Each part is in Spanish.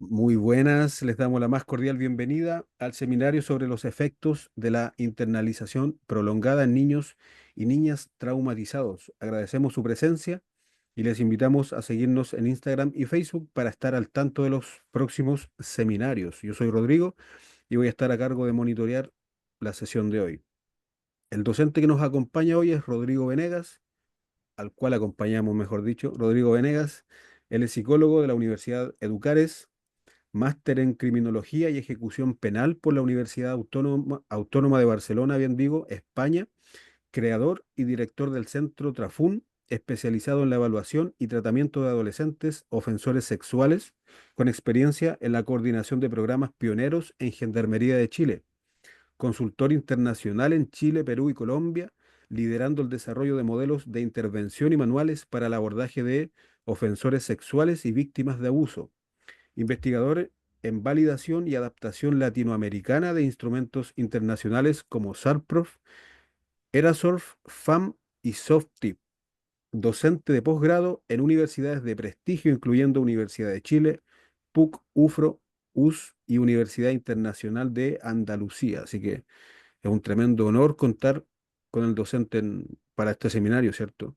Muy buenas, les damos la más cordial bienvenida al seminario sobre los efectos de la internalización prolongada en niños y niñas traumatizados. Agradecemos su presencia y les invitamos a seguirnos en Instagram y Facebook para estar al tanto de los próximos seminarios. Yo soy Rodrigo y voy a estar a cargo de monitorear la sesión de hoy. El docente que nos acompaña hoy es Rodrigo Venegas, al cual acompañamos, mejor dicho. Rodrigo Venegas, él es psicólogo de la Universidad Educares, máster en Criminología y Ejecución Penal por la Universidad Autónoma de Barcelona, bien digo, España, creador y director del Centro Trafún, especializado en la evaluación y tratamiento de adolescentes ofensores sexuales, con experiencia en la coordinación de programas pioneros en Gendarmería de Chile, consultor internacional en Chile, Perú y Colombia, liderando el desarrollo de modelos de intervención y manuales para el abordaje de ofensores sexuales y víctimas de abuso, investigador en validación y adaptación latinoamericana de instrumentos internacionales como SARPROF, Erasurf, FAM y SOFTIP, docente de posgrado en universidades de prestigio, incluyendo Universidad de Chile, PUC, UFRO, US y Universidad Internacional de Andalucía. Así que es un tremendo honor contar con el docente para este seminario, ¿cierto?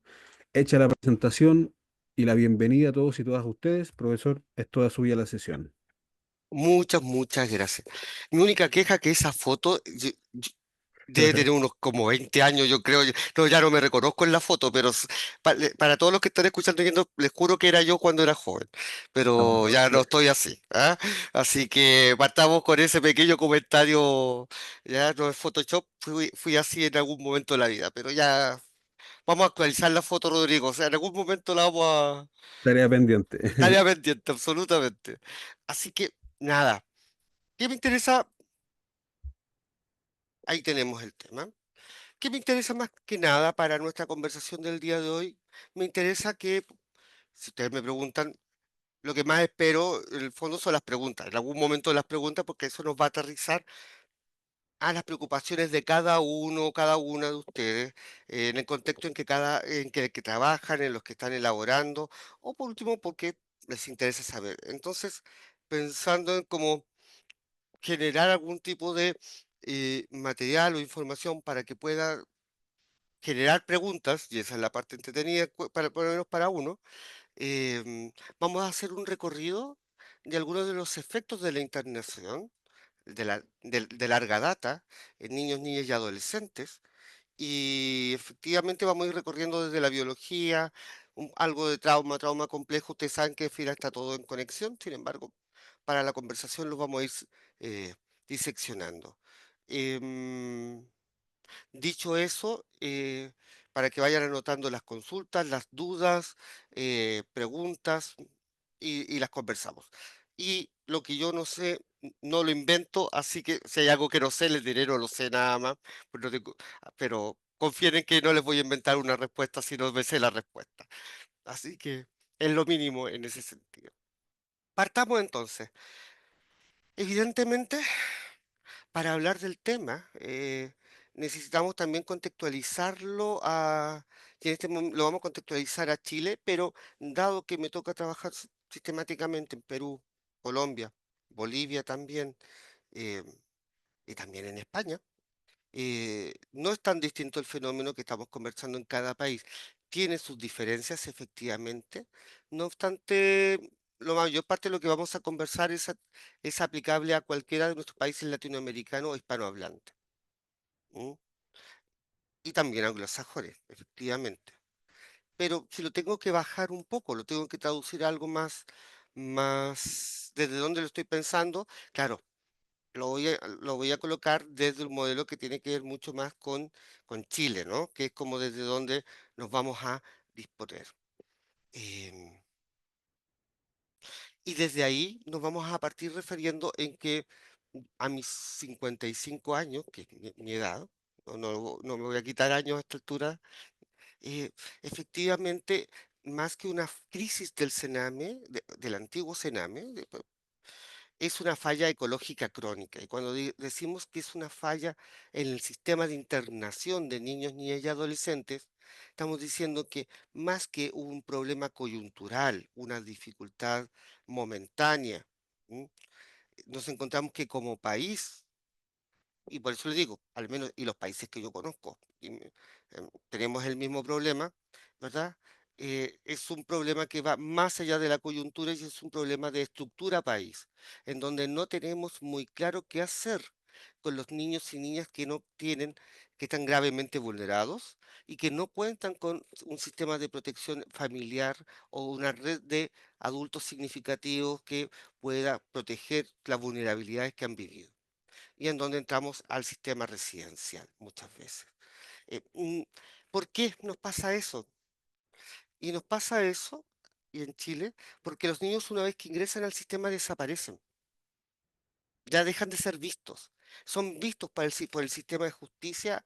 Hecha la presentación y la bienvenida a todos y todas ustedes, profesor, es toda suya la sesión. Muchas gracias. Mi única queja que esa foto debe tener unos como 20 años, yo creo. No, ya no me reconozco en la foto, pero para todos los que están escuchando y viendo, les juro que era yo cuando era joven, pero No, ya no estoy así, ¿ah? Así que partamos con ese pequeño comentario. Ya no es Photoshop, fui así en algún momento de la vida, pero ya vamos a actualizar la foto, Rodrigo. O sea, en algún momento la vamos a... tarea pendiente. Tarea pendiente, absolutamente. Así que, nada. ¿Qué me interesa? Ahí tenemos el tema. ¿Qué me interesa más que nada para nuestra conversación del día de hoy? Me interesa que, si ustedes me preguntan, lo que más espero, en el fondo, son las preguntas. En algún momento las preguntas, porque eso nos va a aterrizar a las preocupaciones de cada uno, cada una de ustedes, en el contexto en que trabajan, en los que están elaborando, o por último, porque les interesa saber. Entonces, pensando en cómo generar algún tipo de material o información para que pueda generar preguntas, y esa es la parte entretenida, para, por lo menos para uno. Vamos a hacer un recorrido de algunos de los efectos de la internación de larga data en niños, niñas y adolescentes. Y efectivamente vamos a ir recorriendo desde la biología, algo de trauma, trauma complejo. Ustedes saben que al final está todo en conexión, sin embargo, para la conversación los vamos a ir eh, diseccionando. Em, Dicho eso, para que vayan anotando las consultas, las dudas, preguntas y las conversamos. Y lo que yo no sé, no lo invento, así que si hay algo que no sé, les diré no lo sé nada más, pues pero confíen en que no les voy a inventar una respuesta si no me sé la respuesta. Así que es lo mínimo en ese sentido. Partamos entonces. Evidentemente, para hablar del tema, necesitamos también contextualizarlo y en lo vamos a contextualizar a Chile, pero dado que me toca trabajar sistemáticamente en Perú, Colombia, Bolivia también, eh, y también en España, no es tan distinto el fenómeno que estamos conversando en cada país. Tiene sus diferencias, efectivamente. No obstante, la mayor parte de lo que vamos a conversar es aplicable a cualquiera de nuestros países latinoamericanos o hispanohablantes. ¿M? Y también anglosajones, efectivamente. Pero si lo tengo que bajar un poco, lo tengo que traducir a algo más desde donde lo estoy pensando, claro, lo voy a colocar desde un modelo que tiene que ver mucho más con Chile, ¿no? Que es como desde donde nos vamos a disponer. Em, y desde ahí nos vamos a partir refiriendo en que a mis 55 años, que es mi edad, no me voy a quitar años a esta altura, eh, efectivamente, más que una crisis del Sename, del antiguo Sename, es una falla ecológica crónica. Y cuando decimos que es una falla en el sistema de internación de niños, niñas y adolescentes, estamos diciendo que más que un problema coyuntural, una dificultad momentánea, ¿Mm? Nos encontramos que como país, y por eso le digo, al menos, y los países que yo conozco, tenemos el mismo problema, ¿verdad? Es un problema que va más allá de la coyuntura y es un problema de estructura país, en donde no tenemos muy claro qué hacer con los niños y niñas que no tienen, que están gravemente vulnerados y que no cuentan con un sistema de protección familiar o una red de adultos significativos que pueda proteger las vulnerabilidades que han vivido y en donde entramos al sistema residencial muchas veces. Eh, mm, ¿Por qué nos pasa eso? Y nos pasa eso, y en Chile, porque los niños una vez que ingresan al sistema desaparecen, ya dejan de ser vistos. Son vistos por el sistema de justicia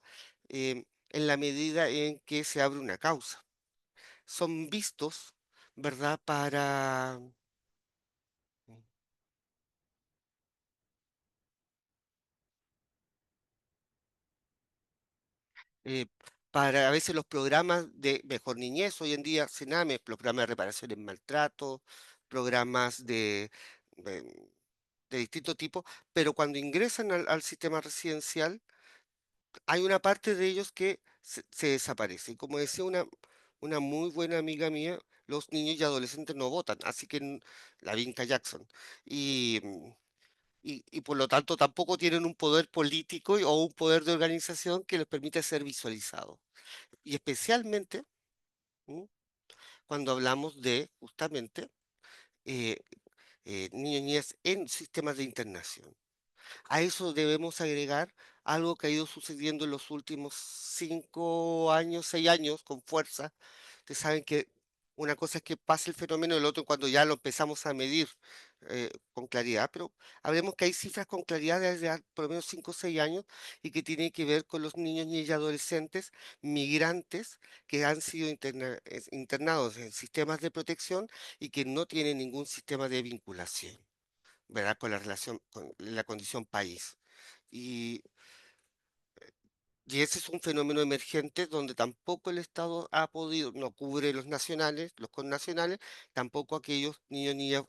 en la medida en que se abre una causa. Son vistos, ¿verdad? eh, para a veces los programas de Mejor Niñez, hoy en día Sename, los programas de reparación en maltrato, programas de distinto tipo, pero cuando ingresan al sistema residencial, hay una parte de ellos que se desaparece. Y como decía una muy buena amiga mía, los niños y adolescentes no votan, así que la Vinca Jackson. Y, y por lo tanto tampoco tienen un poder político o un poder de organización que les permita ser visualizados. Y especialmente ¿m? Cuando hablamos de justamente eh, niños y niñas en sistemas de internación. A eso debemos agregar algo que ha ido sucediendo en los últimos 5 años, 6 años, con fuerza. Ustedes saben que una cosa es que pase el fenómeno, el otro cuando ya lo empezamos a medir con claridad, pero hablemos que hay cifras con claridad desde por lo menos 5 o 6 años y que tienen que ver con los niños, niñas y adolescentes migrantes que han sido internados en sistemas de protección y que no tienen ningún sistema de vinculación. ¿Verdad? Con la relación, con la condición país. Y, y ese es un fenómeno emergente donde tampoco el Estado ha podido, no cubre los nacionales, los connacionales, tampoco aquellos niños, niñas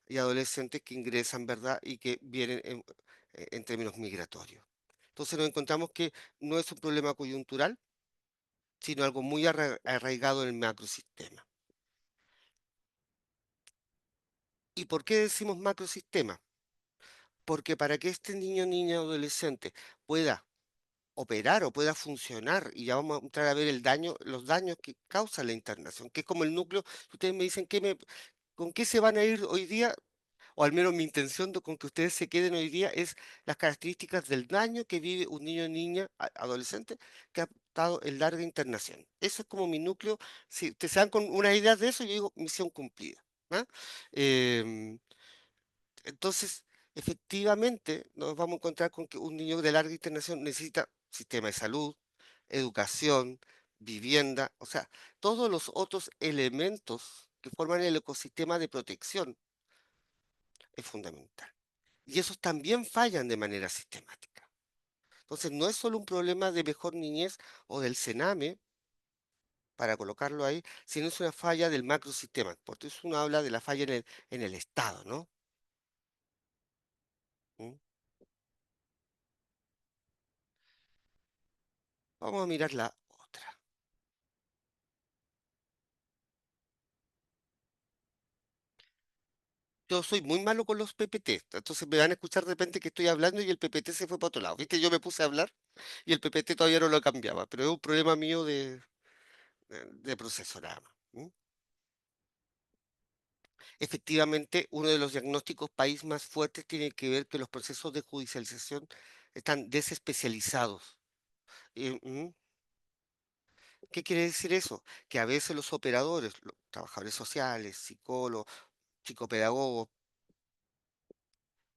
y adolescentes que ingresan, ¿verdad? Y que vienen en términos migratorios. Entonces nos encontramos que no es un problema coyuntural, sino algo muy arraigado en el macrosistema. ¿Y por qué decimos macrosistema? Porque para que este niño, niña, adolescente pueda operar o pueda funcionar, y ya vamos a entrar a ver el daño, los daños que causa la internación, que es como el núcleo. Ustedes me dicen con qué se van a ir hoy día, o al menos mi intención con que ustedes se queden hoy día es las características del daño que vive un niño o niña, adolescente, que ha estado en larga internación. Eso es como mi núcleo. Si ustedes se dan con una idea de eso, yo digo misión cumplida. ¿Ah? Em, entonces, efectivamente, nos vamos a encontrar con que un niño de larga internación necesita sistema de salud, educación, vivienda, o sea, todos los otros elementos que forman el ecosistema de protección es fundamental. Y esos también fallan de manera sistemática. Entonces, no es solo un problema de mejor niñez o del Sename, para colocarlo ahí, sino es una falla del macrosistema. Porque eso uno habla de la falla en el Estado, ¿no? ¿Mm? Vamos a mirar la otra. Yo soy muy malo con los PPT, entonces me van a escuchar de repente que estoy hablando y el PPT se fue para otro lado. ¿Viste? Yo me puse a hablar y el PPT todavía no lo cambiaba, pero es un problema mío de proceso nada más. ¿M? Efectivamente, uno de los diagnósticos país más fuertes tiene que ver que los procesos de judicialización están desespecializados. ¿Qué quiere decir eso? Que a veces los operadores, los trabajadores sociales, psicólogos, psicopedagogos,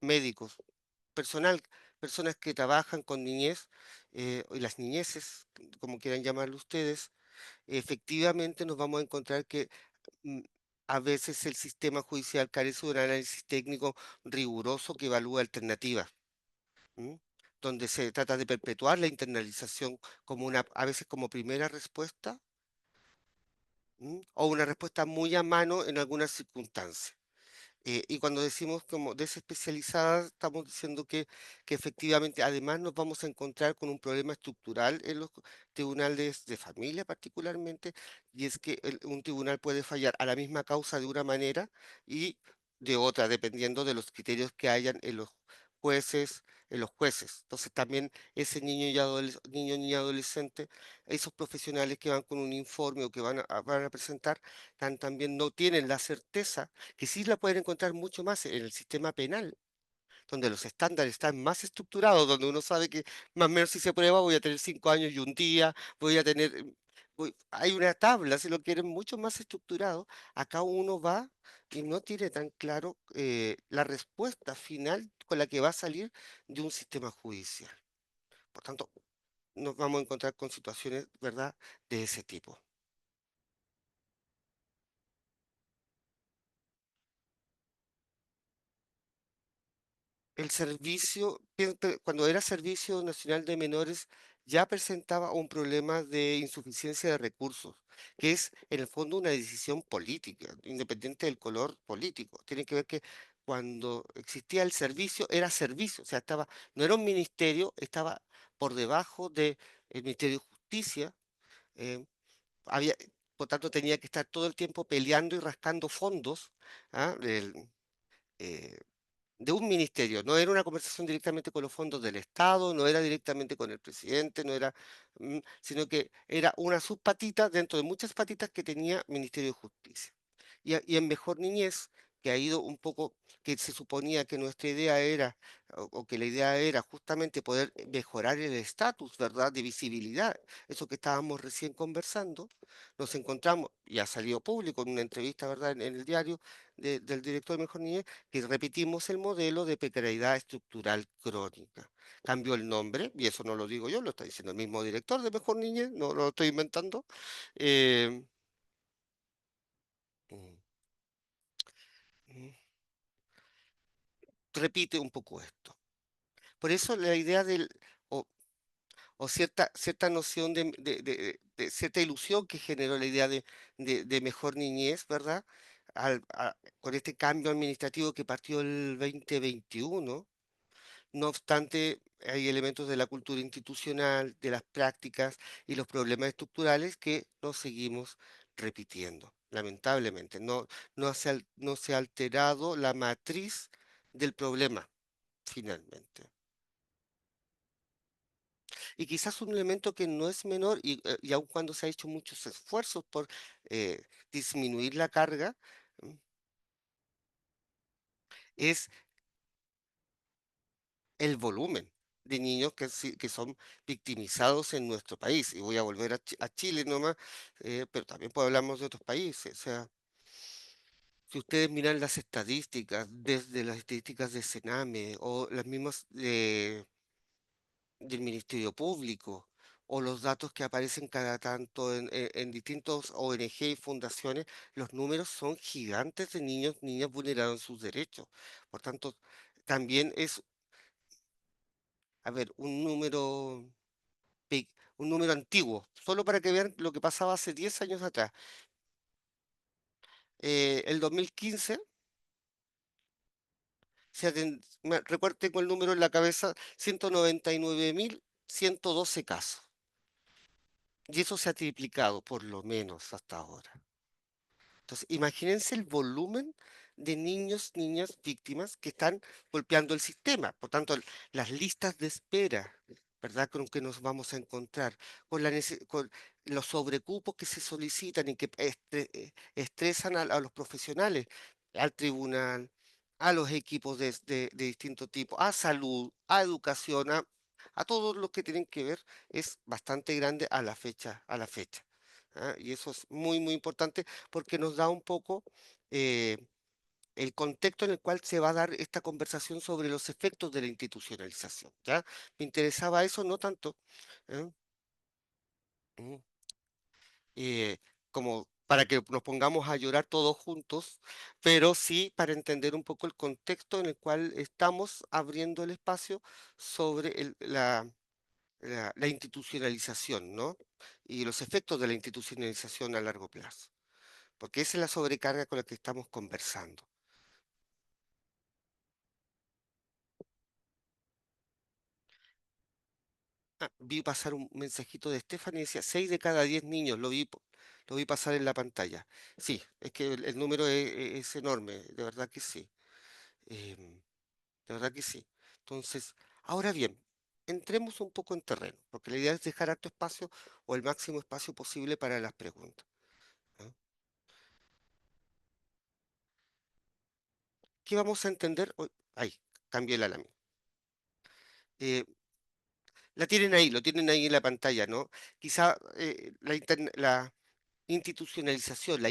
médicos, personal, personas que trabajan con niñez, y las niñeces, como quieran llamarlo ustedes, efectivamente nos vamos a encontrar que mm, a veces el sistema judicial carece de un análisis técnico riguroso que evalúa alternativas, ¿m? Donde se trata de perpetuar la internalización como a veces como primera respuesta, o una respuesta muy a mano en algunas circunstancias. Y cuando decimos como desespecializadas, estamos diciendo que efectivamente además nos vamos a encontrar con un problema estructural en los tribunales de familia particularmente, y es que un tribunal puede fallar a la misma causa de una manera y de otra, dependiendo de los criterios que hayan en los jueces. Entonces también ese niño y adolescente, esos profesionales que van con un informe o que van a presentar, también no tienen la certeza que sí la pueden encontrar mucho más en el sistema penal, donde los estándares están más estructurados, donde uno sabe que más o menos si se prueba voy a tener 5 años y un día, voy a tener, hay una tabla, si lo quieren mucho más estructurado, acá uno va y no tiene tan claro la respuesta final con la que va a salir de un sistema judicial. Por tanto, nos vamos a encontrar con situaciones, ¿verdad?, de ese tipo. El servicio, cuando era Servicio Nacional de Menores, ya presentaba un problema de insuficiencia de recursos, que es en el fondo una decisión política, independiente del color político. Tiene que ver que cuando existía el servicio, o sea, no era un ministerio, estaba por debajo del Ministerio de Justicia, eh, había, por tanto tenía que estar todo el tiempo peleando y rascando fondos, ¿ah? Eh, de un ministerio, no era una conversación directamente con los fondos del Estado, no era directamente con el presidente, no era, sino que era una subpatita dentro de muchas patitas que tenía Ministerio de Justicia. Y en Mejor Niñez, que ha ido un poco, que se suponía que nuestra idea era, o que la idea era justamente poder mejorar el estatus, ¿verdad?, de visibilidad, eso que estábamos recién conversando, nos encontramos, y ha salido público en una entrevista, ¿verdad?, en el diario del director de Mejor Niñez, que repetimos el modelo de precariedad estructural crónica. Cambió el nombre, y eso no lo digo yo, lo está diciendo el mismo director de Mejor Niñez, no lo estoy inventando. eh, mm, mm, Repite un poco esto. Por eso la idea o, o cierta noción de cierta ilusión que generó la idea de Mejor Niñez, ¿verdad? Con este cambio administrativo que partió el 2021. No obstante, hay elementos de la cultura institucional, de las prácticas y los problemas estructurales que nos seguimos repitiendo, lamentablemente. No se ha alterado la matriz del problema, finalmente. Y quizás un elemento que no es menor, y aun cuando se ha hecho muchos esfuerzos por eh, disminuir la carga, mm, es el volumen de niños que son victimizados en nuestro país. Y voy a volver a Chile nomás, pero también hablamos de otros países. O sea, si ustedes miran las estadísticas, desde las estadísticas de Sename o las mismas del Ministerio Público, o los datos que aparecen cada tanto en distintos ONG y fundaciones, los números son gigantes de niños, niñas vulnerados en sus derechos. Por tanto, también es, a ver, pe- un número antiguo, solo para que vean lo que pasaba hace 10 años atrás. El 2015, recuerdo, tengo el número en la cabeza, 199.112 casos. Y eso se ha triplicado, por lo menos hasta ahora. Entonces, imagínense el volumen de niños, niñas víctimas que están golpeando el sistema. Por tanto, las listas de espera, ¿verdad? Con que nos vamos a encontrar, con los sobrecupos que se solicitan y que estresan a los profesionales, al tribunal, a los equipos de distinto tipo, a salud, a educación, a todos los que tienen que ver, es bastante grande a la fecha. ¿Ah? Y eso es muy, muy importante porque nos da un poco eh, el contexto en el cual se va a dar esta conversación sobre los efectos de la institucionalización, ¿ya? Me interesaba eso, no tanto ¿eh? Mm, eh, como para que nos pongamos a llorar todos juntos, pero sí para entender un poco el contexto en el cual estamos abriendo el espacio sobre la institucionalización, ¿no? Y los efectos de la institucionalización a largo plazo, porque esa es la sobrecarga con la que estamos conversando. Vi pasar un mensajito de Stephanie, decía 6 de cada 10 niños, lo vi pasar en la pantalla. Sí, es que el número es enorme, de verdad que sí. em, de verdad que sí. Entonces, ahora bien, entremos un poco en terreno, porque la idea es dejar harto espacio o el máximo espacio posible para las preguntas. ¿No? ¿Qué vamos a entender hoy? Ahí, cambié la lámina. Eh, la tienen ahí, lo tienen ahí en la pantalla, ¿no? Quizá la institucionalización, la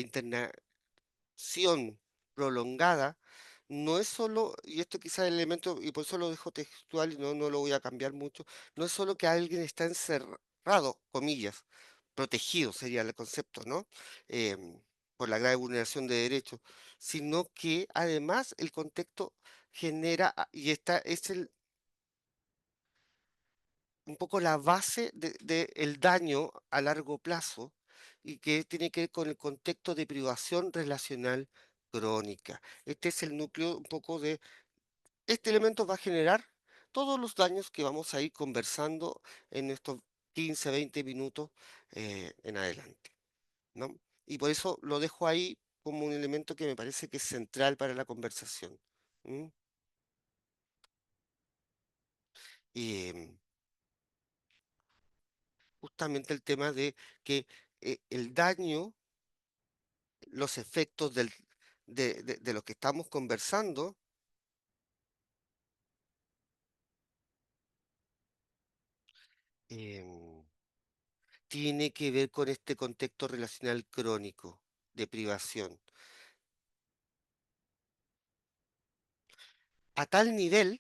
acción prolongada no es solo, y esto quizás es el elemento, y por eso lo dejo textual y no lo voy a cambiar mucho, no es solo que alguien está encerrado, comillas, protegido sería el concepto, ¿no? Em, por la grave vulneración de derechos, sino que además el contexto genera, y esta es un poco la base de el daño a largo plazo y que tiene que ver con el contexto de privación relacional crónica. Este es el núcleo un poco de, este elemento va a generar todos los daños que vamos a ir conversando en estos 15, 20 minutos en adelante, ¿no? Y por eso lo dejo ahí como un elemento que me parece que es central para la conversación. ¿M? Y justamente el tema de que el daño los efectos de lo que estamos conversando, em, tiene que ver con este contexto relacional crónico de privación, a tal nivel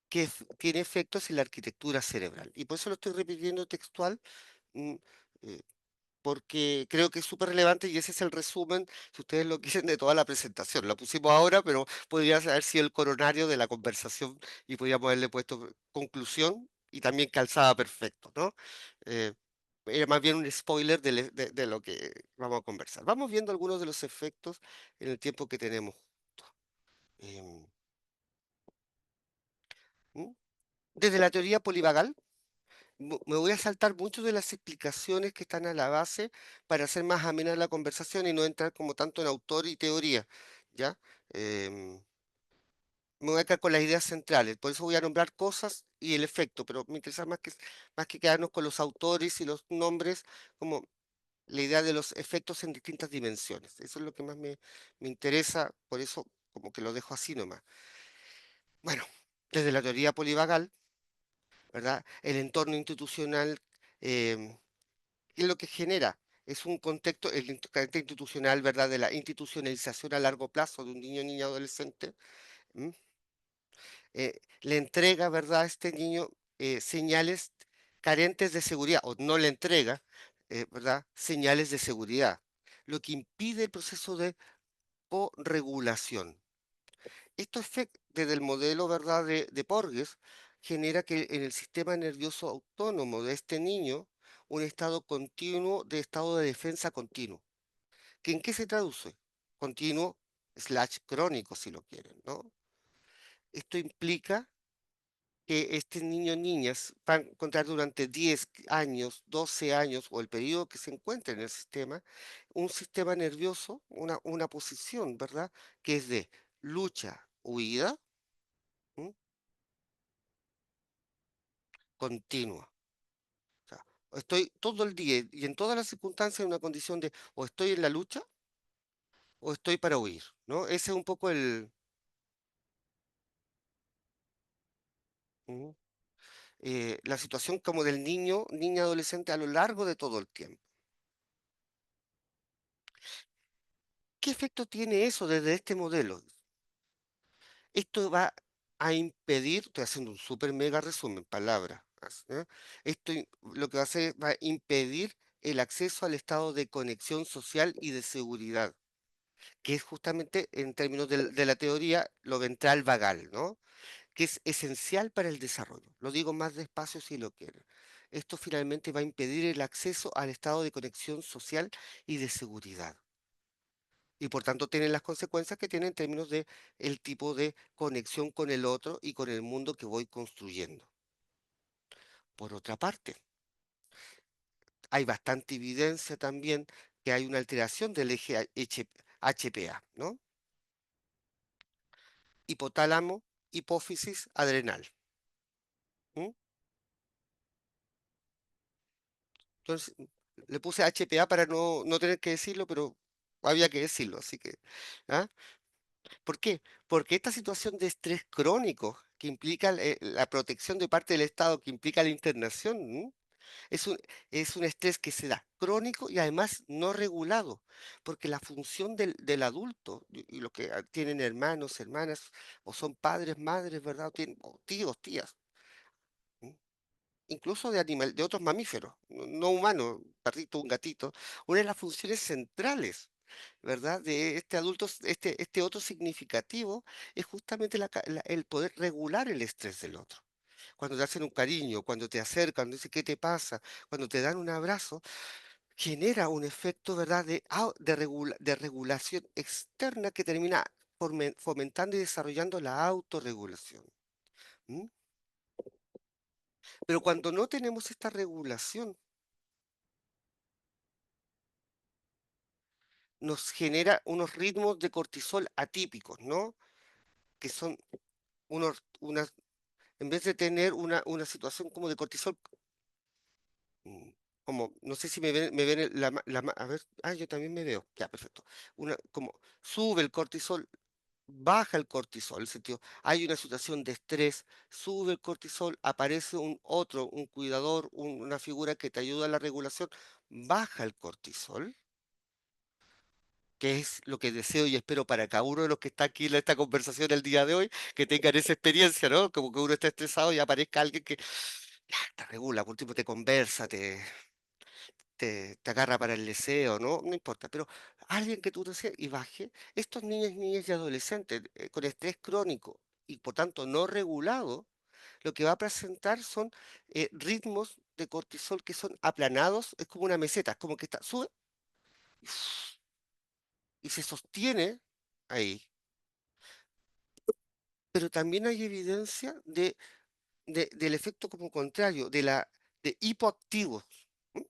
que tiene efectos en la arquitectura cerebral. Y por eso lo estoy repitiendo textual, mm, eh, porque creo que es súper relevante y ese es el resumen, si ustedes lo quieren, de toda la presentación. Lo pusimos ahora, pero podría haber sido el coronario de la conversación y podríamos haberle puesto conclusión y también calzaba perfecto, ¿no? Eh, Era más bien un spoiler de lo que vamos a conversar. Vamos viendo algunos de los efectos en el tiempo que tenemos. Em, ¿Mm? Desde la teoría polivagal, me voy a saltar muchas de las explicaciones que están a la base para hacer más amena la conversación y no entrar como tanto en autor y teoría, ¿ya? Em, Me voy a quedar con las ideas centrales, por eso voy a nombrar cosas y el efecto, pero me interesa más que quedarnos con los autores y los nombres, como la idea de los efectos en distintas dimensiones. Eso es lo que más me interesa, por eso como que lo dejo así nomás. Bueno, desde la teoría polivagal, ¿verdad? El entorno institucional, em, ¿qué es lo que genera? Es un contexto, carácter institucional, ¿verdad? De la institucionalización a largo plazo de un niño, niña, adolescente. ¿M? Le entrega, ¿verdad? A este niño señales carentes de seguridad, o no le entrega, ¿verdad? Señales de seguridad, lo que impide el proceso de corregulación. Esto desde el modelo, ¿verdad? De Porges, genera que en el sistema nervioso autónomo de este niño, un estado continuo de estado de defensa continuo. ¿Que en qué se traduce? Continuo slash crónico, si lo quieren, ¿no? Esto implica que este niño o niñas van a encontrar durante 10 años, 12 años o el periodo que se encuentre en el sistema, un sistema nervioso, una posición, ¿verdad? Que es de lucha, huida, ¿m? Continua. O sea, estoy todo el día y en todas las circunstancias en una condición de o estoy en la lucha o estoy para huir, ¿no? Ese es un poco ¿m? La situación como del niño, niña, adolescente a lo largo de todo el tiempo. ¿Qué efecto tiene eso desde este modelo? Esto va a impedir, estoy haciendo un súper mega resumen, palabras, ¿eh? Lo que va a hacer va a impedir el acceso al estado de conexión social y de seguridad, que es justamente en términos de la teoría lo ventral vagal, ¿no? Que es esencial para el desarrollo. Lo digo más despacio si lo quieren. Esto finalmente va a impedir el acceso al estado de conexión social y de seguridad. Y por tanto tiene las consecuencias que tiene en términos de el tipo de conexión con el otro y con el mundo que voy construyendo. Por otra parte, hay bastante evidencia también que hay una alteración del eje HPA, ¿no? Hipotálamo, hipófisis, adrenal. ¿M? Entonces, le puse HPA para no tener que decirlo, pero había que decirlo, así que, ¿ah? ¿Por qué? Porque esta situación de estrés crónico que implica la protección de parte del Estado, que implica la internación, ¿m? Es un, es un estrés que se da crónico y además no regulado, porque la función del adulto y los que tienen hermanos, hermanas, o son padres, madres, ¿verdad? O tíos, tías, ¿m? Incluso de de otros mamíferos, no humanos, un perrito, un gatito, una de las funciones centrales, ¿verdad? De este adulto, este otro significativo, es justamente el poder regular el estrés del otro. Cuando te hacen un cariño, cuando te acercan, cuando dicen qué te pasa, cuando te dan un abrazo, genera un efecto, ¿verdad?, de regulación externa que termina fomentando y desarrollando la autorregulación. ¿M? Pero cuando no tenemos esta regulación, nos genera unos ritmos de cortisol atípicos, ¿no? Que son unas, en vez de tener una situación como de cortisol, mm, como, no sé si me ven a ver, yo también me veo, ya, perfecto. Como sube el cortisol, baja el cortisol, el sentido, hay una situación de estrés, sube el cortisol, aparece un cuidador, una figura que te ayuda a la regulación, baja el cortisol, que es lo que deseo y espero para cada uno de los que está aquí en esta conversación el día de hoy, que tengan esa experiencia, ¿no? Como que uno está estresado y aparezca alguien que ya, te regula, por último te conversa, te agarra para el deseo, ¿no? No importa, pero alguien que tú deseas y baje, estos niños, niñas y adolescentes con estrés crónico y por tanto no regulado, lo que va a presentar son ritmos de cortisol que son aplanados, es como una meseta, es como que está, sube y se sostiene ahí. Pero también hay evidencia del efecto como contrario, de hipoactivos, ¿m?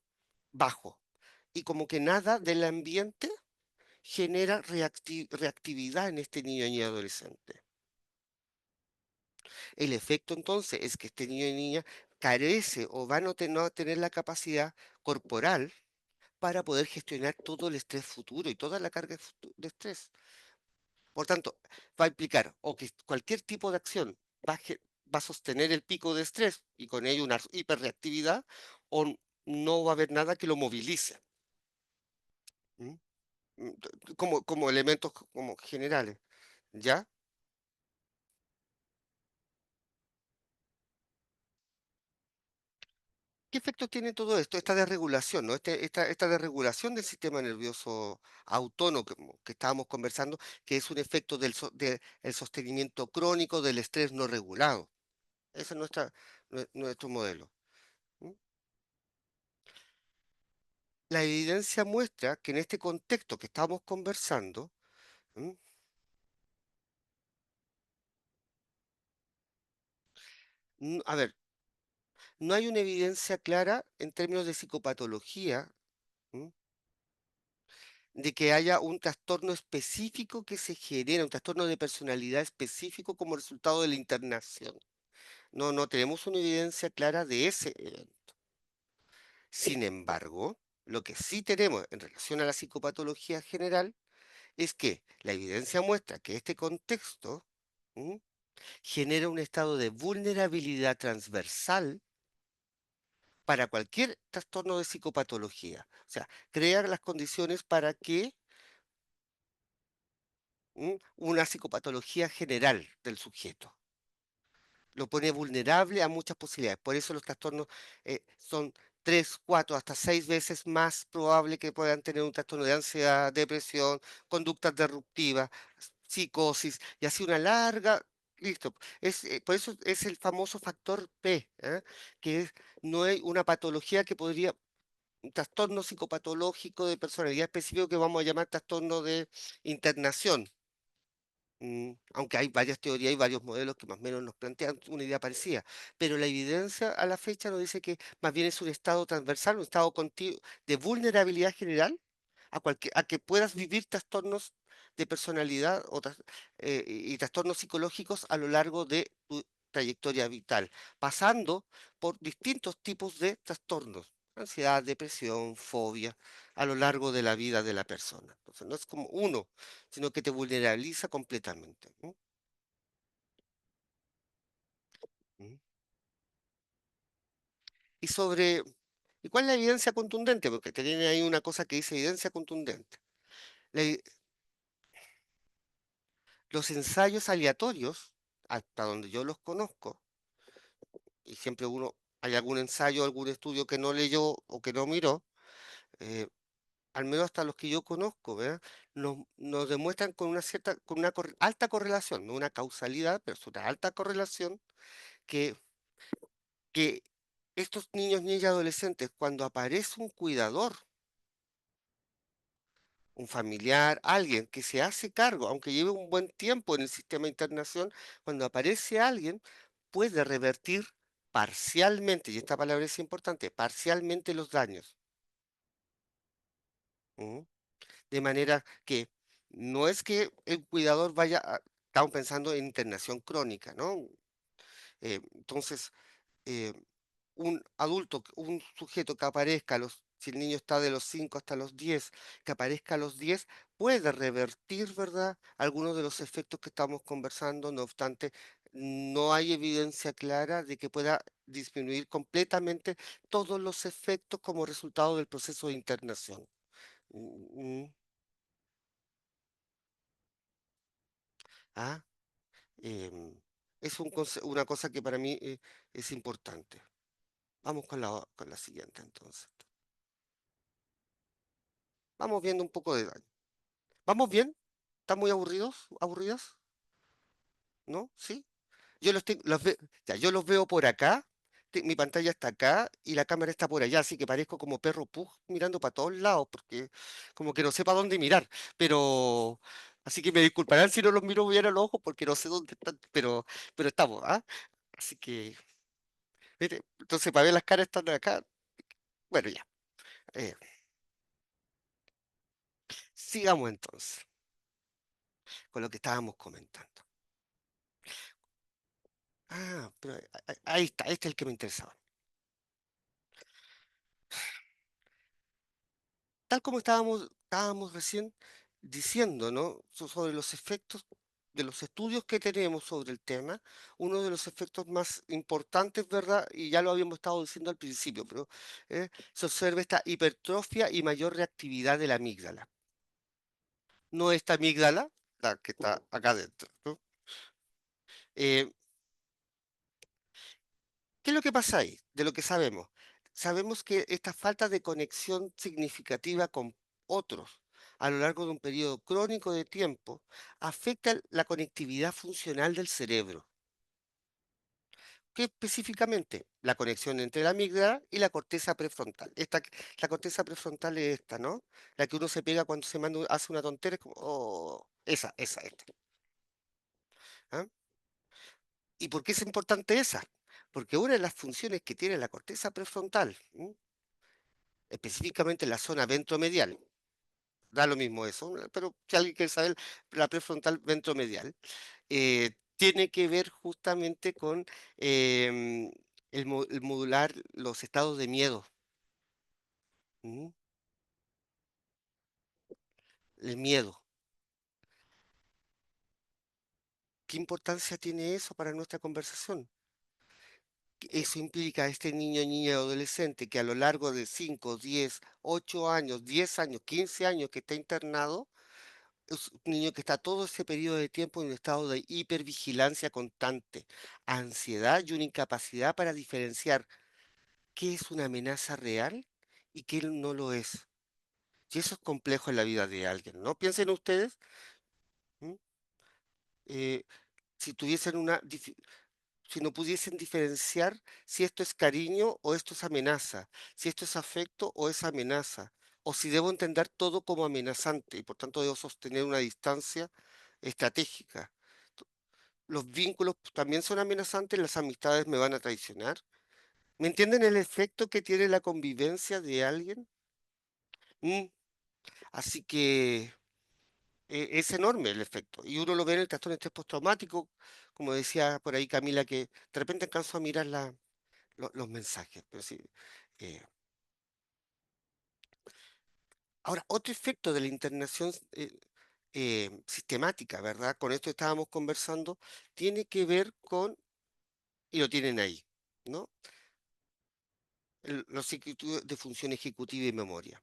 Bajo. Y como que nada del ambiente genera reactividad en este niño y adolescente. El efecto entonces es que este niño y niña carece o va a no tener la capacidad corporal para poder gestionar todo el estrés futuro y toda la carga de estrés. Por tanto, va a implicar o que cualquier tipo de acción va a, va a sostener el pico de estrés y con ello una hiperreactividad, o no va a haber nada que lo movilice. ¿M? Como elementos como generales. ¿Ya? ¿Qué efecto tiene todo esto? Esta desregulación, ¿no? Esta desregulación del sistema nervioso autónomo que estábamos conversando, que es un efecto del sostenimiento crónico del estrés no regulado. Ese es nuestro modelo. ¿M? La evidencia muestra que en este contexto que estamos conversando, ¿m? A ver, no hay una evidencia clara en términos de psicopatología, ¿m? De que haya un trastorno específico que se genera, un trastorno de personalidad específico como resultado de la internación. No tenemos una evidencia clara de ese evento. Sin embargo, lo que sí tenemos en relación a la psicopatología general es que la evidencia muestra que este contexto, ¿m? genera un estado de vulnerabilidad transversal para cualquier trastorno de psicopatología. O sea, crear las condiciones para que una psicopatología general del sujeto lo pone vulnerable a muchas posibilidades. Por eso los trastornos son 3, 4, hasta 6 veces más probable que puedan tener un trastorno de ansiedad, depresión, conductas disruptivas, psicosis, y así una larga, listo. Por eso es el famoso factor P, ¿eh? Que no hay una patología que podría, un trastorno psicopatológico de personalidad específico que vamos a llamar trastorno de internación. Aunque hay varias teorías y varios modelos que más o menos nos plantean una idea parecida, pero la evidencia a la fecha nos dice que más bien es un estado transversal, un estado continuo de vulnerabilidad general a que puedas vivir trastornos de personalidad y trastornos psicológicos a lo largo de tu trayectoria vital, pasando por distintos tipos de trastornos, ansiedad, depresión, fobia, a lo largo de la vida de la persona. Entonces, no es como uno, sino que te vulnerabiliza completamente. ¿Mm? Y sobre, ¿y cuál es la evidencia contundente? Porque te tiene ahí una cosa que dice evidencia contundente. La e- los ensayos aleatorios, hasta donde yo los conozco, y siempre hay algún ensayo, algún estudio que no leyó o que no miró, eh, al menos hasta los que yo conozco, ¿verdad? Nos demuestran con una con una alta correlación, no una causalidad, pero es una alta correlación que que estos niños, niñas y adolescentes, cuando aparece un cuidador, un familiar, alguien que se hace cargo, aunque lleve un buen tiempo en el sistema de internación, cuando aparece alguien, puede revertir parcialmente, y esta palabra es importante, parcialmente los daños. ¿Mm? De manera que no es que el cuidador estamos pensando en internación crónica, ¿no? Entonces, eh, un adulto, un sujeto que aparezca si el niño está de los 5 hasta los 10, que aparezca a los 10, puede revertir, ¿verdad?, algunos de los efectos que estamos conversando. No obstante, no hay evidencia clara de que pueda disminuir completamente todos los efectos como resultado del proceso de internación. Mm, mm, ah, em, es una cosa que para mí es importante. Vamos con con la siguiente entonces. Vamos viendo un poco de daño. ¿Vamos bien? ¿Están muy aburridos? ¿Aburridas? ¿No? ¿Sí? Ya, yo los veo por acá, mi pantalla está acá y la cámara está por allá, así que parezco como perro pug mirando para todos lados, porque como que no sé para dónde mirar, pero así que me disculparán si no los miro bien a los ojos porque no sé dónde están, pero estamos, ¿ah? Así que, mire, entonces para ver las caras están acá, bueno, ya, eh, sigamos entonces con lo que estábamos comentando. Pero ahí está, este es el que me interesaba. Tal como estábamos recién diciendo, ¿no? Sobre los efectos de los estudios que tenemos sobre el tema, uno de los efectos más importantes, ¿verdad? Y ya lo habíamos estado diciendo al principio, pero se observa esta hipertrofia y mayor reactividad de la amígdala. No esta amígdala, la que está acá adentro, ¿no? Eh, ¿Qué es lo que pasa ahí? De lo que sabemos. Sabemos que esta falta de conexión significativa con otros a lo largo de un periodo crónico de tiempo afecta la conectividad funcional del cerebro. ¿Qué específicamente? La conexión entre la amígdala y la corteza prefrontal. La corteza prefrontal es esta, ¿no? La que uno se pega cuando hace una tontera, es como, oh, esta. ¿Ah? ¿Y por qué es importante esa? Porque una de las funciones que tiene la corteza prefrontal, específicamente en la zona ventromedial, da lo mismo eso, pero si alguien quiere saber, la prefrontal ventromedial, tiene que ver justamente con el modular los estados de miedo. ¿Mm? El miedo. ¿Qué importancia tiene eso para nuestra conversación? Eso implica a este niño, niña, adolescente que a lo largo de 5, 10, 8 años, 10 años, 15 años que está internado, es un niño que está todo ese periodo de tiempo en un estado de hipervigilancia constante, ansiedad y una incapacidad para diferenciar qué es una amenaza real y qué no lo es. Y eso es complejo en la vida de alguien, ¿no? Piensen ustedes, ¿m? Eh, si tuviesen si no pudiesen diferenciar si esto es cariño o esto es amenaza, si esto es afecto o es amenaza, o si debo entender todo como amenazante y por tanto debo sostener una distancia estratégica. Los vínculos también son amenazantes, las amistades me van a traicionar. ¿Me entienden el efecto que tiene la convivencia de alguien? Mm, Así que es enorme el efecto. Y uno lo ve en el trastorno de estrés postraumático, como decía por ahí Camila, que de repente alcanzo a mirar los mensajes. Pero sí, eh, ahora, otro efecto de la internación sistemática, ¿verdad? Con esto estábamos conversando, tiene que ver con, y lo tienen ahí, ¿no? Los circuitos de función ejecutiva y memoria.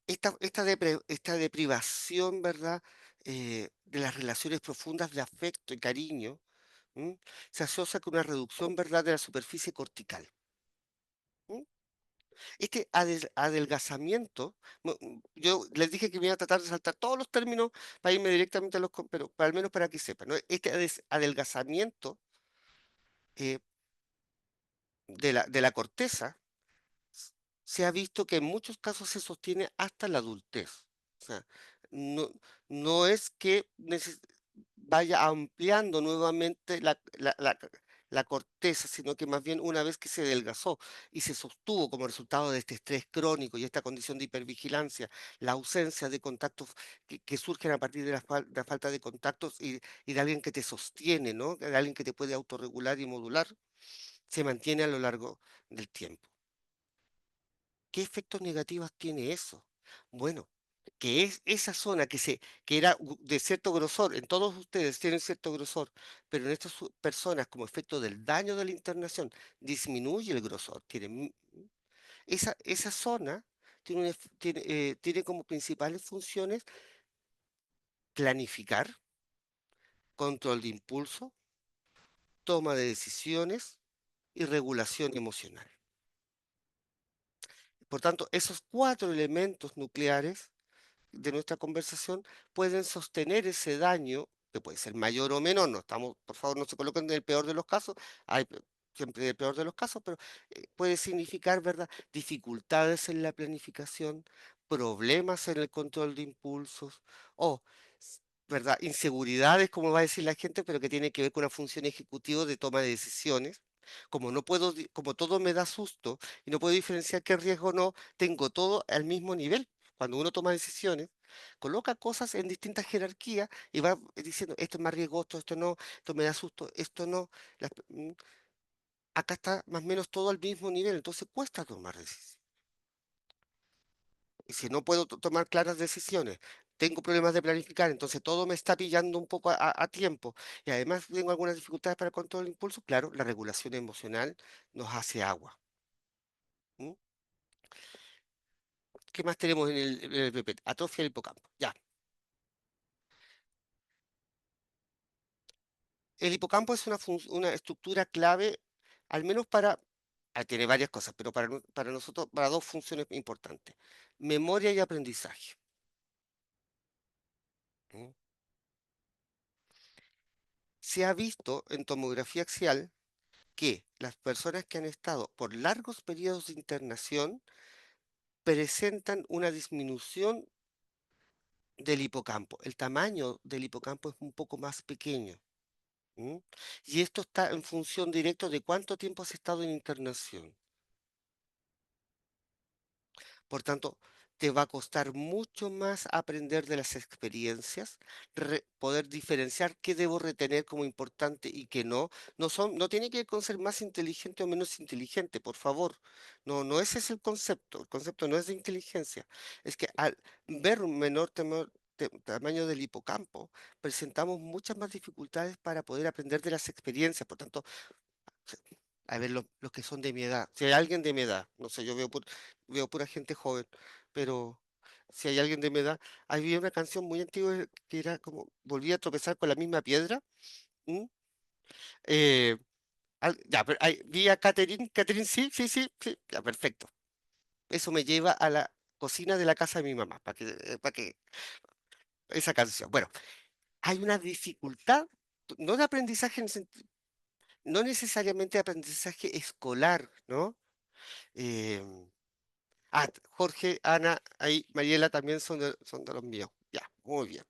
Esta deprivación, ¿verdad? De las relaciones profundas de afecto y cariño, ¿m? Se asocia con una reducción, ¿verdad?, de la superficie cortical. ¿M? Este adelgazamiento, yo les dije que me iba a tratar de saltar todos los términos para irme directamente a pero al menos para que sepan, ¿no? Este adelgazamiento eh, de la corteza s- se ha visto que en muchos casos se sostiene hasta la adultez. O sea, no, no es que vaya ampliando nuevamente la corteza, sino que más bien una vez que se adelgazó y se sostuvo como resultado de este estrés crónico y esta condición de hipervigilancia, la ausencia de contactos que surgen a partir de la falta de contactos y de alguien que te sostiene, ¿no? De alguien que te puede autorregular y modular, se mantiene a lo largo del tiempo. ¿Qué efectos negativos tiene eso? Bueno, que es esa zona que era de cierto grosor, en todos ustedes tienen cierto grosor, pero en estas personas, como efecto del daño de la internación, disminuye el grosor. Esa zona tiene como principales funciones planificar, control de impulso, toma de decisiones y regulación emocional. Por tanto, esos cuatro elementos nucleares de nuestra conversación pueden sostener ese daño, que puede ser mayor o menor, no estamos, por favor, no se coloquen en el peor de los casos, hay siempre el peor de los casos, pero puede significar, ¿verdad?, dificultades en la planificación, problemas en el control de impulsos, o, ¿verdad?, inseguridades, como va a decir la gente, pero que tiene que ver con una función ejecutiva de toma de decisiones. Como no puedo, como todo me da susto y no puedo diferenciar qué riesgo o no, tengo todo al mismo nivel. Cuando uno toma decisiones, coloca cosas en distintas jerarquías y va diciendo, esto es más riesgoso, esto no, esto me da susto, esto no. Acá está más o menos todo al mismo nivel, entonces cuesta tomar decisiones. Y si no puedo tomar claras decisiones, tengo problemas de planificar, entonces todo me está pillando un poco a tiempo. Y además tengo algunas dificultades para el control del impulso, claro, la regulación emocional nos hace agua. ¿M? ¿Qué más tenemos en el PPT? Atrofia del hipocampo. Ya. El hipocampo es una estructura clave, al menos tiene varias cosas, pero para nosotros, para dos funciones importantes. Memoria y aprendizaje. ¿M? Se ha visto en tomografía axial que las personas que han estado por largos periodos de internación presentan una disminución del hipocampo. El tamaño del hipocampo es un poco más pequeño. ¿M? Y esto está en función directa de cuánto tiempo has estado en internación. Por tanto, te va a costar mucho más aprender de las experiencias, poder diferenciar qué debo retener como importante y qué no. No tiene que ver con ser más inteligente o menos inteligente, por favor. No, no ese es el concepto. El concepto no es de inteligencia. Es que al ver un menor tamaño del hipocampo, presentamos muchas más dificultades para poder aprender de las experiencias. Por tanto, a ver, los que son de mi edad, si hay alguien de mi edad, no sé, yo veo pura gente joven, pero si hay alguien de mi edad, había una canción muy antigua que era como Volví a tropezar con la misma piedra. ¿M? Eh, ya, pero vi a Catherine, sí, sí, sí, sí, ya, perfecto. Eso me lleva a la cocina de la casa de mi mamá, esa canción. Bueno, hay una dificultad, no de aprendizaje, no necesariamente de aprendizaje escolar, ¿no? Em, Jorge, Ana, ahí, Mariela también son de los míos. Ya, muy bien.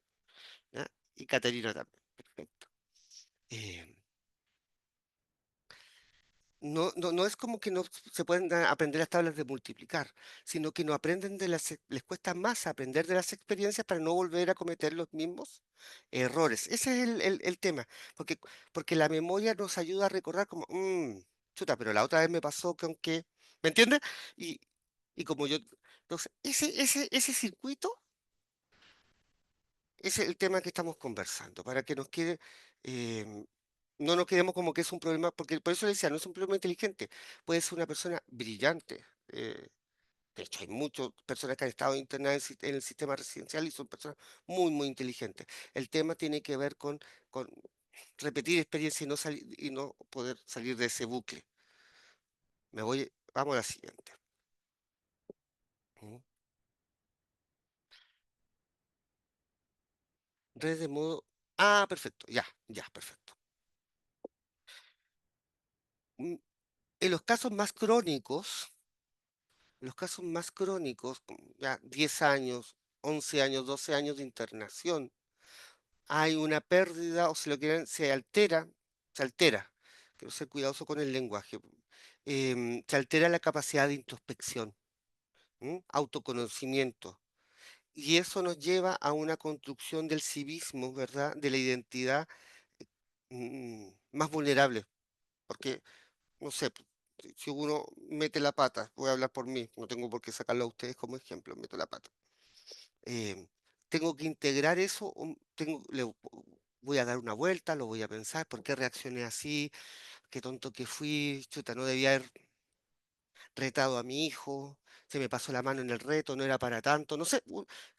Y Caterina también. Perfecto. Eh, no es como que no se pueden aprender las tablas de multiplicar, sino que no aprenden les cuesta más aprender de las experiencias para no volver a cometer los mismos errores. Ese es el tema, porque, porque la memoria nos ayuda a recordar como, chuta, pero la otra vez me pasó que aunque, ¿me entiendes? Y, y como yo, entonces, ese circuito ese es el tema que estamos conversando, para que nos quede, no nos quedemos como que es un problema, porque por eso le decía, no es un problema inteligente, puede ser una persona brillante. De hecho, hay muchas personas que han estado internadas en el sistema residencial y son personas muy inteligentes. El tema tiene que ver con repetir experiencia y no salir, y no poder salir de ese bucle. Vamos a la siguiente. Ujú. Red de modo. Ah, perfecto, ya, perfecto. Mm, En los casos más crónicos, como ya 10 años, 11 años, 12 años de internación, hay una pérdida o si lo quieren, se altera, quiero ser cuidadoso con el lenguaje, se altera la capacidad de introspección, autoconocimiento, y eso nos lleva a una construcción del civismo, ¿verdad? De la identidad más vulnerable, porque no sé, si uno mete la pata, voy a hablar por mí, no tengo por qué sacarlo a ustedes como ejemplo, meto la pata. eh, Tengo que integrar eso, voy a dar una vuelta, lo voy a pensar, ¿por qué reaccioné así? Qué tonto que fui, chuta, no debía haber retado a mi hijo, se me pasó la mano en el reto, no era para tanto, no sé,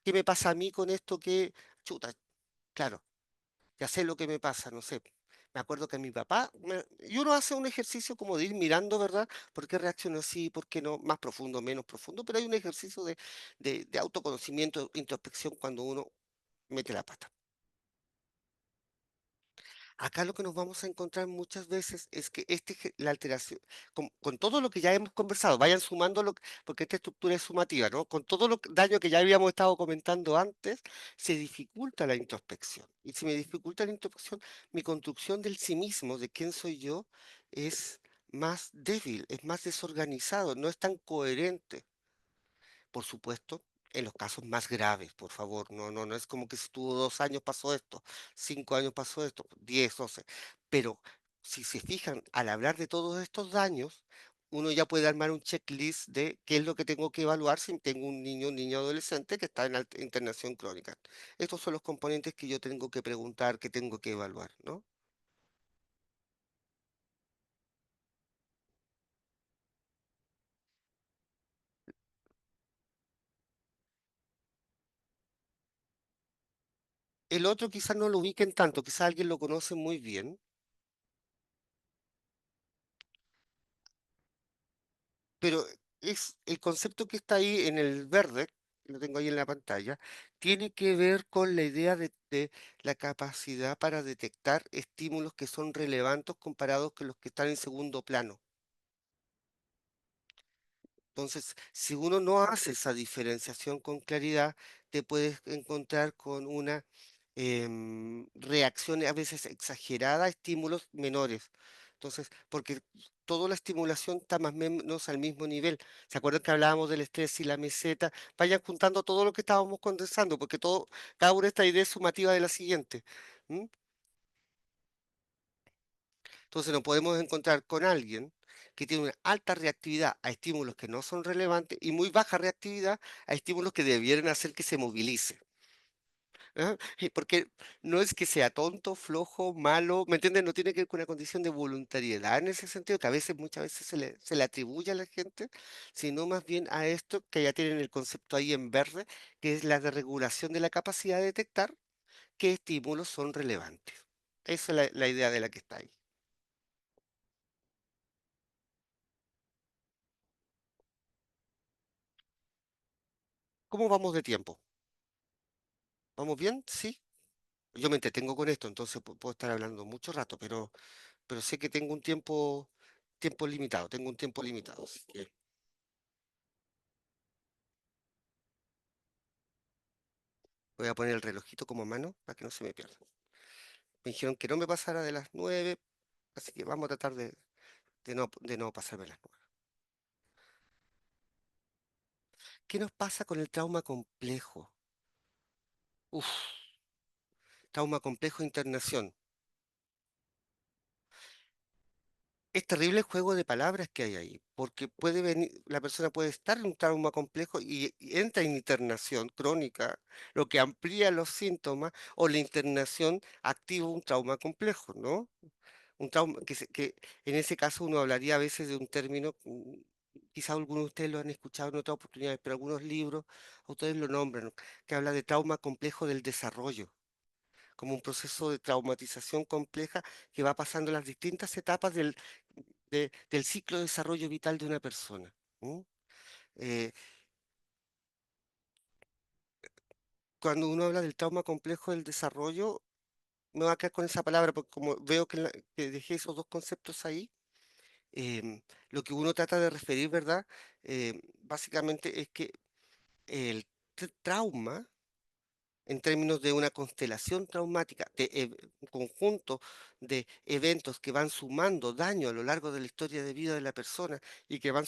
¿qué me pasa a mí con esto que, chuta, claro, ya sé lo que me pasa, no sé. Me acuerdo que mi papá, y uno hace un ejercicio como de ir mirando, ¿verdad? ¿Por qué reacciono así? ¿Por qué no? Más profundo, menos profundo, pero hay un ejercicio de autoconocimiento, introspección cuando uno mete la pata. Acá lo que nos vamos a encontrar muchas veces es que la alteración, con todo lo que ya hemos conversado, vayan sumando porque esta estructura es sumativa, ¿no? Con todo daño que ya habíamos estado comentando antes, se dificulta la introspección. Y si me dificulta la introspección, mi construcción del sí mismo, de quién soy yo, es más débil, es más desorganizado, no es tan coherente. Por supuesto, en los casos más graves, por favor, no es como que si estuvo 2 años pasó esto, 5 años pasó esto, 10, 12. Pero si se fijan, al hablar de todos estos daños, uno ya puede armar un checklist de qué es lo que tengo que evaluar si tengo un niño adolescente que está en internación crónica. Estos son los componentes que yo tengo que preguntar, que tengo que evaluar, ¿no? El otro quizás no lo ubiquen tanto, quizás alguien lo conoce muy bien. Pero es el concepto que está ahí en el verde, lo tengo ahí en la pantalla, tiene que ver con la idea de la capacidad para detectar estímulos que son relevantes comparados con los que están en segundo plano. Entonces, si uno no hace esa diferenciación con claridad, te puedes encontrar con una reacción a veces exagerada a estímulos menores. Entonces, porque toda la estimulación está más o menos al mismo nivel. ¿Se acuerdan que hablábamos del estrés y la meseta? Vayan juntando todo lo que estábamos condensando, porque cada una de estas ideas es sumativa de la siguiente. ¿M? Entonces nos podemos encontrar con alguien que tiene una alta reactividad a estímulos que no son relevantes y muy baja reactividad a estímulos que debieran hacer que se movilice. ¿Ah? Y porque no es que sea tonto, flojo, malo, ¿me entiendes? No tiene que ver con una condición de voluntariedad en ese sentido, que a veces, muchas veces se le atribuye a la gente, sino más bien a esto que ya tienen el concepto ahí en verde, que es la de regulación de la capacidad de detectar qué estímulos son relevantes. Esa es la idea de la que está ahí. ¿Cómo vamos de tiempo? ¿Vamos bien? Sí. Yo me entretengo con esto, entonces puedo estar hablando mucho rato, pero sé que tengo un tiempo limitado, tengo un tiempo limitado. Así que, Voy a poner el relojito como mano para que no se me pierda. Me dijeron que no me pasara de las 9, así que vamos a tratar de no pasarme las 9. ¿Qué nos pasa con el trauma complejo? Uf, trauma complejo de internación. Es terrible el juego de palabras que hay ahí, porque puede venir, la persona puede estar en un trauma complejo y entra en internación crónica, lo que amplía los síntomas, o la internación activa un trauma complejo, ¿no? Un trauma que en ese caso uno hablaría a veces de un término, quizá algunos de ustedes lo han escuchado en otras oportunidades, pero algunos libros, autores lo nombran, que habla de trauma complejo del desarrollo, como un proceso de traumatización compleja que va pasando las distintas etapas del ciclo de desarrollo vital de una persona. ¿M? Eh, Cuando uno habla del trauma complejo del desarrollo, me voy a quedar con esa palabra, porque como veo que dejé esos dos conceptos ahí, lo que uno trata de referir, ¿verdad? Básicamente es que el trauma, en términos de una constelación traumática, un conjunto de eventos que van sumando daño a lo largo de la historia de vida de la persona y que van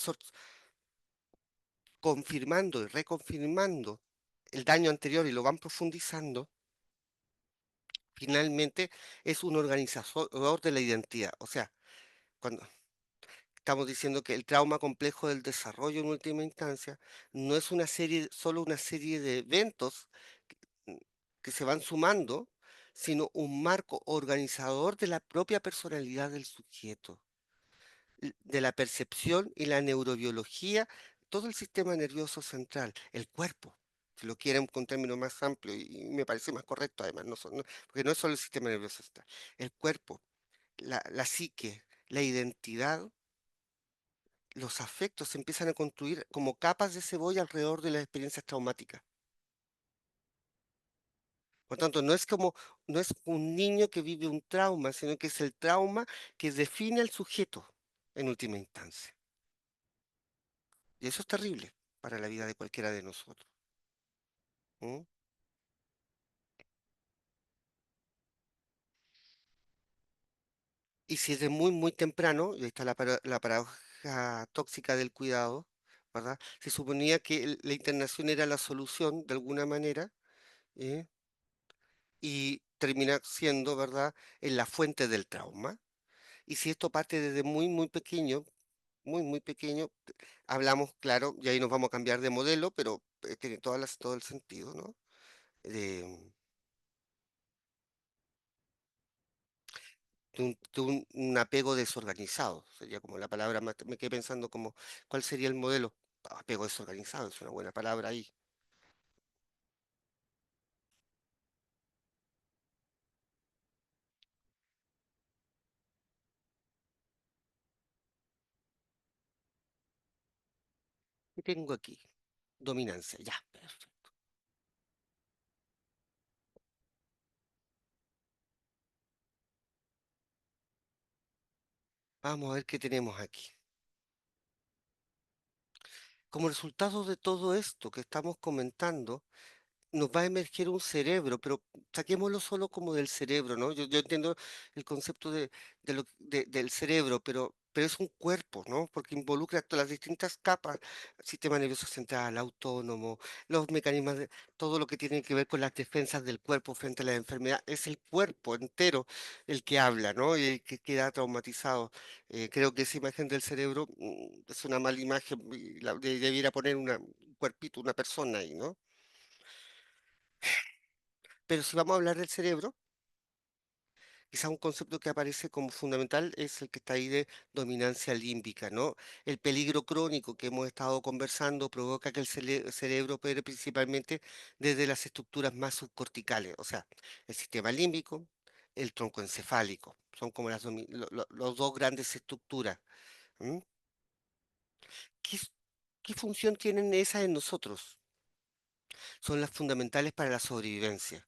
confirmando y reconfirmando el daño anterior y lo van profundizando, finalmente es un organizador de la identidad. O sea, cuando estamos diciendo que el trauma complejo del desarrollo en última instancia no es solo una serie de eventos mm, que se van sumando, sino un marco organizador de la propia personalidad del sujeto, de la percepción y la neurobiología, todo el sistema nervioso central, el cuerpo, si lo quieren con términos más amplios, y me parece más correcto además, porque no es solo el sistema nervioso central, el cuerpo, la psique, la identidad, los afectos se empiezan a construir como capas de cebolla alrededor de las experiencias traumáticas. Por tanto, no es un niño que vive un trauma, sino que es el trauma que define al sujeto en última instancia. Y eso es terrible para la vida de cualquiera de nosotros. ¿M? Y si es de muy, muy temprano, y ahí está la paradoja tóxica del cuidado, ¿verdad? Se suponía que la internación era la solución de alguna manera, ¿eh? Y termina siendo, ¿verdad?, en la fuente del trauma. Y si esto parte desde muy, muy pequeño, muy, muy pequeño, hablamos, claro, y ahí nos vamos a cambiar de modelo, pero tiene todo el sentido, ¿no? De, un apego desorganizado, sería como la palabra, me quedé pensando como, ¿cuál sería el modelo? Apego desorganizado, es una buena palabra ahí. ¿Qué tengo aquí? Dominancia, ya, perfecto. Vamos a ver qué tenemos aquí. Como resultado de todo esto que estamos comentando, nos va a emerger un cerebro, pero saquémoslo solo como del cerebro, ¿no? Yo entiendo el concepto del cerebro, pero es un cuerpo, ¿no? Porque involucra todas las distintas capas, sistema nervioso central, autónomo, los mecanismos de todo lo que tiene que ver con las defensas del cuerpo frente a la enfermedad. Es el cuerpo entero el que habla, ¿no? Y el que queda traumatizado. Creo que esa imagen del cerebro es una mala imagen y debiera poner un cuerpito, una persona ahí, ¿no? Pero si vamos a hablar del cerebro, quizá un concepto que aparece como fundamental es el que está ahí de dominancia límbica, ¿no? El peligro crónico que hemos estado conversando provoca que el cerebro opere principalmente desde las estructuras más subcorticales, o sea, el sistema límbico, el tronco encefálico, son como los dos grandes estructuras. ¿M? ¿Qué, s- ¿Qué función tienen esas en nosotros? Son las fundamentales para la sobrevivencia.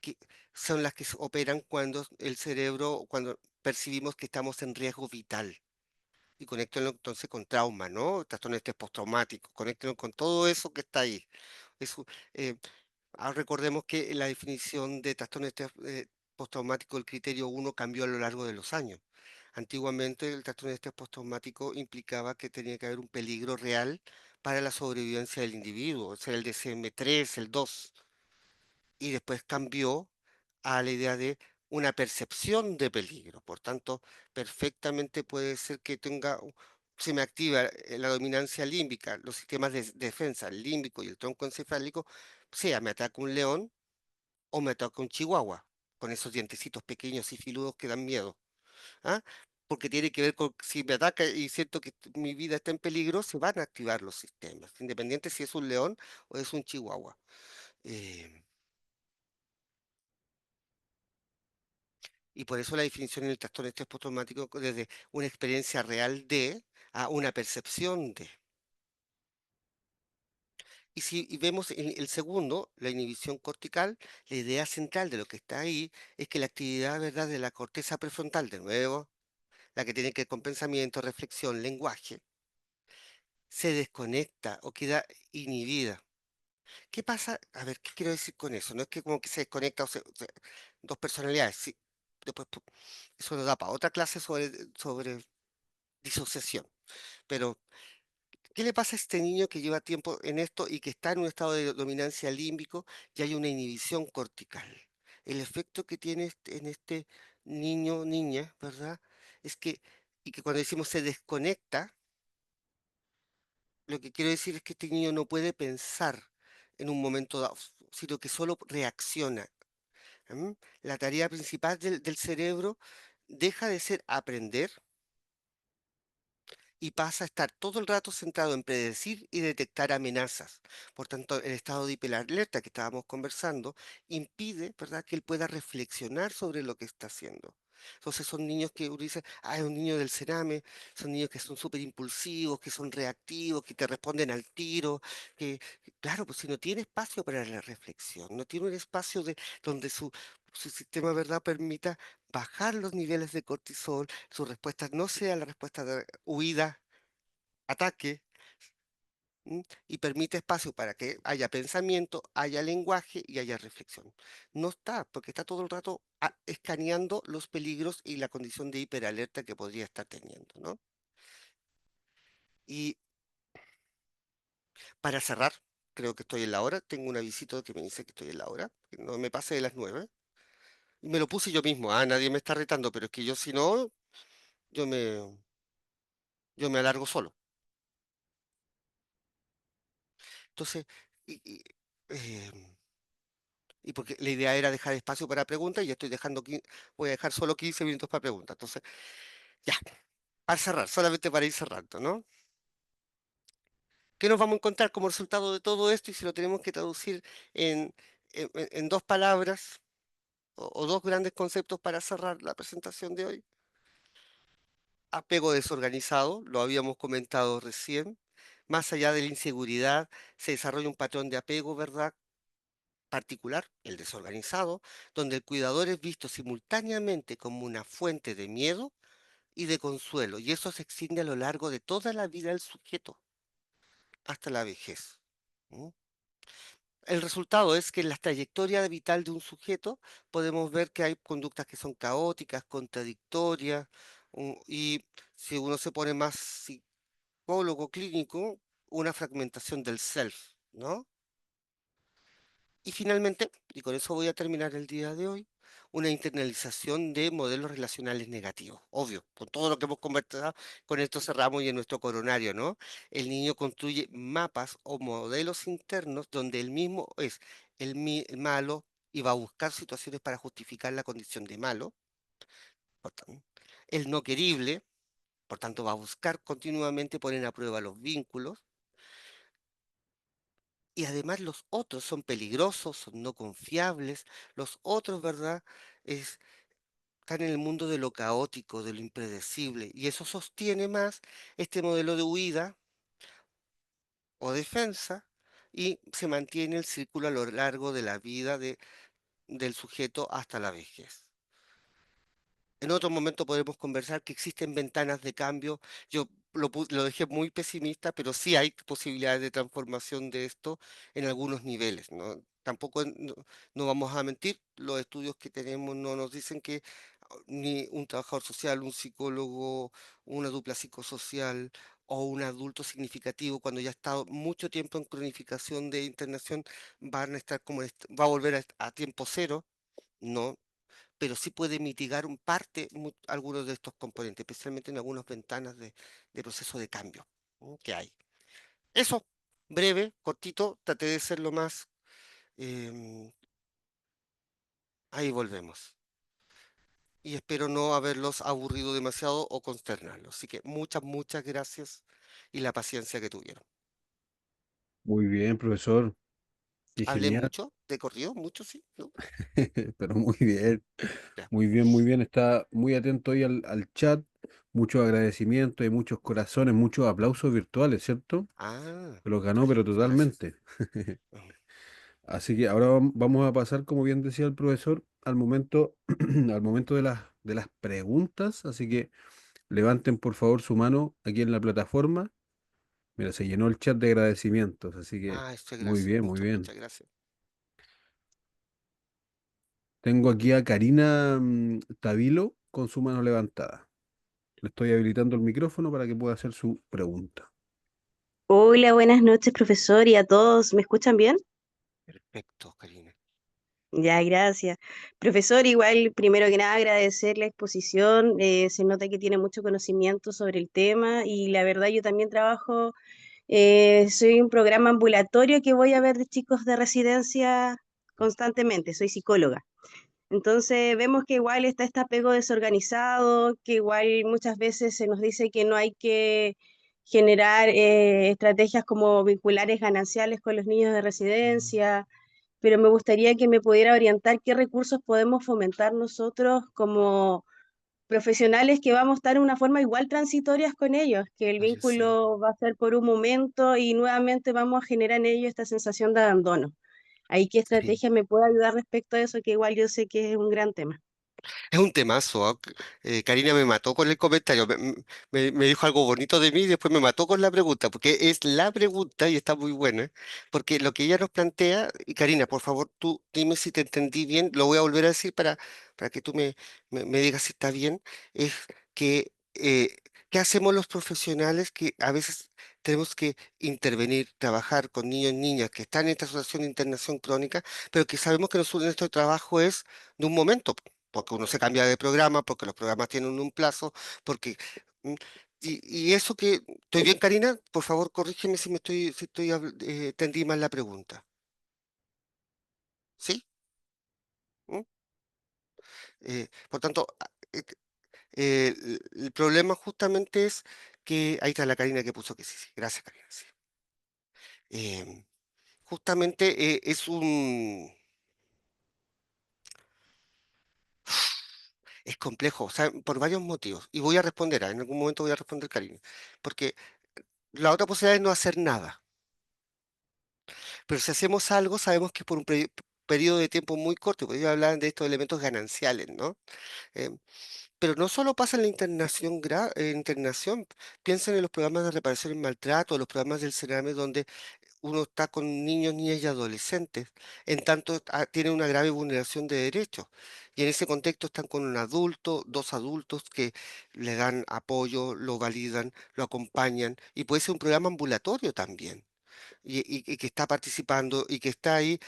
Que son las que operan cuando el cerebro, cuando percibimos que estamos en riesgo vital. Y conéctenlo entonces con trauma, ¿no? Trastorno de estrés postraumático, conéctenlo con todo eso que está ahí. Eso, Recordemos que la definición de trastorno de estrés postraumático, el criterio uno cambió a lo largo de los años. Antiguamente el trastorno de estrés postraumático implicaba que tenía que haber un peligro real para la sobrevivencia del individuo, o sea, el DSM-3, el 2, y después cambió a la idea de una percepción de peligro. Por tanto, perfectamente puede ser que se me activa la dominancia límbica, los sistemas de defensa, el límbico y el tronco encefálico, sea me ataca un león o me ataca un chihuahua, con esos dientecitos pequeños y filudos que dan miedo. ¿Ah? Porque tiene que ver con si me ataca y siento que mi vida está en peligro, se van a activar los sistemas, independiente si es un león o es un chihuahua. Eh, y por eso la definición en el trastorno de estrés postraumático desde una experiencia real de a una percepción de. Y si vemos en el segundo, la inhibición cortical, la idea central de lo que está ahí es que la actividad, ¿verdad?, de la corteza prefrontal, de nuevo, la que tiene que ver con pensamiento, reflexión, lenguaje, se desconecta o queda inhibida. ¿Qué pasa? A ver, ¿qué quiero decir con eso? No es que como que se desconecta dos personalidades, sí. Después, eso nos da para otra clase sobre disociación. Pero, ¿qué le pasa a este niño que lleva tiempo en esto y que está en un estado de dominancia límbico y hay una inhibición cortical? El efecto que tiene en este niño o niña, ¿verdad? Es que, y que cuando decimos se desconecta, lo que quiero decir es que este niño no puede pensar en un momento dado, sino que solo reacciona. ¿M? La tarea principal del cerebro deja de ser aprender y pasa a estar todo el rato centrado en predecir y detectar amenazas. Por tanto, el estado de hiperalerta que estábamos conversando impide, ¿verdad?, que él pueda reflexionar sobre lo que está haciendo. Entonces son niños que uno dice, ah, es un niño del cename, son niños que son súper impulsivos, que son reactivos, que te responden al tiro, claro, pues si no tiene espacio para la reflexión, no tiene un espacio donde su sistema, ¿verdad?, permita bajar los niveles de cortisol, su respuesta no sea la respuesta de huida, ataque, ¿m? Y permite espacio para que haya pensamiento, haya lenguaje y haya reflexión. No está, porque está todo el rato escaneando los peligros y la condición de hiperalerta que podría estar teniendo, ¿no? Y para cerrar, creo que estoy en la hora, tengo un avisito que me dice que estoy en la hora, que no me pase de las 9. Y me lo puse yo mismo, nadie me está retando, pero es que yo si no, yo me, yo me alargo solo. Entonces, y, em, y porque la idea era dejar espacio para preguntas y ya estoy dejando, voy a dejar solo 15 minutos para preguntas. Entonces, ya, para cerrar, solamente para ir cerrando, ¿no? ¿Qué nos vamos a encontrar como resultado de todo esto? Y si lo tenemos que traducir en, en dos palabras o dos grandes conceptos para cerrar la presentación de hoy. Apego desorganizado, lo habíamos comentado recién. Más allá de la inseguridad, se desarrolla un patrón de apego, ¿verdad?, particular, el desorganizado, donde el cuidador es visto simultáneamente como una fuente de miedo y de consuelo, y eso se extiende a lo largo de toda la vida del sujeto, hasta la vejez. ¿Mm? El resultado es que en la trayectoria vital de un sujeto podemos ver que hay conductas que son caóticas, contradictorias, y si uno se pone más psicólogo clínico, una fragmentación del self, ¿no? Y finalmente, y con eso voy a terminar el día de hoy, una internalización de modelos relacionales negativos. Obvio, con todo lo que hemos conversado, con esto cerramos y en nuestro coronario, ¿no? El niño construye mapas o modelos internos donde él mismo es el malo y va a buscar situaciones para justificar la condición de malo, el no querible, por tanto va a buscar continuamente poner a prueba los vínculos. Y además los otros son peligrosos, son no confiables. Los otros, ¿verdad? Están en el mundo de lo caótico, de lo impredecible. Y eso sostiene más este modelo de huida o defensa y se mantiene el círculo a lo largo de la vida del sujeto hasta la vejez. En otro momento podemos conversar que existen ventanas de cambio. Yo lo dejé muy pesimista, pero sí hay posibilidades de transformación de esto en algunos niveles, ¿no? Tampoco no vamos a mentir, los estudios que tenemos no nos dicen que ni un trabajador social, un psicólogo, una dupla psicosocial o un adulto significativo, cuando ya ha estado mucho tiempo en cronificación de internación, van a estar como, va a volver a tiempo cero, no, pero sí puede mitigar un parte, algunos de estos componentes, especialmente en algunas ventanas de proceso de cambio, ¿no? Que hay. Eso, breve, cortito, traté de ser lo más... em, ahí volvemos. Y espero no haberlos aburrido demasiado o consternarlos. Así que muchas gracias y la paciencia que tuvieron. Muy bien, profesor. Qué Hablé genial. mucho, de corrido, mucho, sí, ¿no? Pero muy bien, Ya. muy bien, muy bien. Está muy atento ahí al chat. Muchos agradecimientos y muchos corazones, muchos aplausos virtuales, ¿cierto? Ah, Que los ganó, pero gracias. totalmente. Ujú. Así que ahora vamos a pasar, como bien decía el profesor, al momento, al momento de las preguntas. Así que levanten por favor su mano aquí en la plataforma. Mira, se llenó el chat de agradecimientos, así que Ah, esto es muy gracias. bien, muy bien. Muchas gracias. Tengo aquí a Karina Tavilo con su mano levantada. Le estoy habilitando el micrófono para que pueda hacer su pregunta. Hola, buenas noches, profesor, y a todos. ¿Me escuchan bien? Perfecto, Karina. Ya, gracias. Profesor, igual, primero que nada, agradecer la exposición. Se nota que tiene mucho conocimiento sobre el tema y la verdad yo también trabajo, soy un programa ambulatorio que voy a ver de chicos de residencia constantemente, soy psicóloga. Entonces vemos que igual está este apego desorganizado, que igual muchas veces se nos dice que no hay que generar estrategias como vinculares gananciales con los niños de residencia, pero me gustaría que me pudiera orientar qué recursos podemos fomentar nosotros como profesionales que vamos a estar en una forma igual transitorias con ellos, que el Oye, sí. vínculo va a ser por un momento y nuevamente vamos a generar en ellos esta sensación de abandono. ¿Ahí qué Sí. estrategia me puede ayudar respecto a eso? Que igual yo sé que es un gran tema. Es un temazo, ¿ah? Karina me mató con el comentario, me dijo algo bonito de mí y después me mató con la pregunta, porque es la pregunta y está muy buena, porque lo que ella nos plantea, y Karina, por favor, tú dime si te entendí bien, lo voy a volver a decir para que tú me digas si está bien, es que, ¿qué hacemos los profesionales que a veces tenemos que intervenir, trabajar con niños y niñas que están en esta situación de internación crónica, pero que sabemos que nuestro trabajo es de un momento? Porque uno se cambia de programa, porque los programas tienen un plazo, porque... mm, y eso que... ¿Estoy bien, Karina? Por favor, corrígeme si entendí mal la pregunta. ¿Sí? ¿Mm? Por tanto, el problema justamente es que... Ahí está la Karina que puso que sí, sí. Gracias, Karina. Sí. Justamente es un... Es complejo, o sea, por varios motivos. Y voy a responder, en algún momento voy a responder, Karina. Porque la otra posibilidad es no hacer nada. Pero si hacemos algo, sabemos que por un periodo de tiempo muy corto, porque ellos hablaban de estos elementos gananciales, ¿no? Eh, pero no solo pasa en la internación, piensen en los programas de reparación y maltrato, los programas del CENAME, donde uno está con niños, niñas y adolescentes, en tanto tiene una grave vulneración de derechos. Y en ese contexto están con un adulto, dos adultos que le dan apoyo, lo validan, lo acompañan, y puede ser un programa ambulatorio también y que está participando y que está ahí,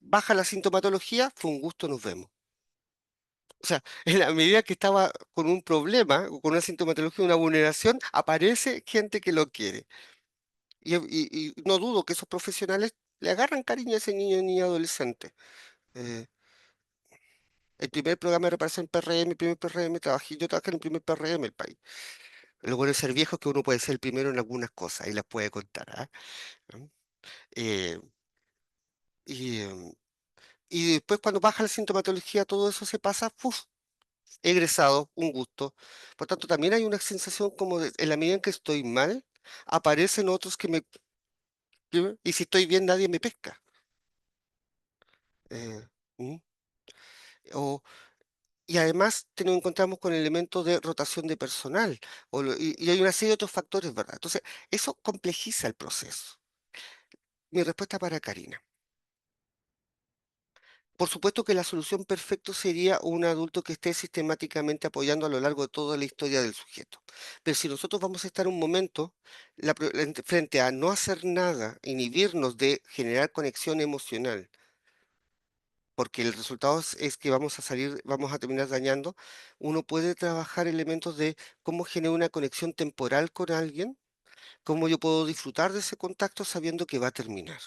baja la sintomatología, fue un gusto, nos vemos. O sea, en la medida que estaba con un problema o con una sintomatología, una vulneración, aparece gente que lo quiere. Y no dudo que esos profesionales le agarran cariño a ese niño ni adolescente. Eh, el primer programa de reparación PRM, el primer PRM, yo trabajé en el primer PRM del país. Lo bueno de ser viejo es que uno puede ser el primero en algunas cosas y las puede contar. ¿Ah? ¿Mm? Eh, y, em, Y después cuando baja la sintomatología, todo eso se pasa, ¡puf! Egresado, un gusto. Por tanto, también hay una sensación como en la medida en que estoy mal, aparecen otros y si estoy bien, nadie me pesca. Eh, ¿Mm? Y además nos encontramos con elementos de rotación de personal y hay una serie de otros factores, ¿verdad? Entonces, eso complejiza el proceso. Mi respuesta para Karina. Por supuesto que la solución perfecta sería un adulto que esté sistemáticamente apoyando a lo largo de toda la historia del sujeto. Pero si nosotros vamos a estar un momento frente a no hacer nada, inhibirnos de generar conexión emocional, porque el resultado es que vamos a salir, vamos a terminar dañando, uno puede trabajar elementos de cómo generar una conexión temporal con alguien, cómo yo puedo disfrutar de ese contacto sabiendo que va a terminar.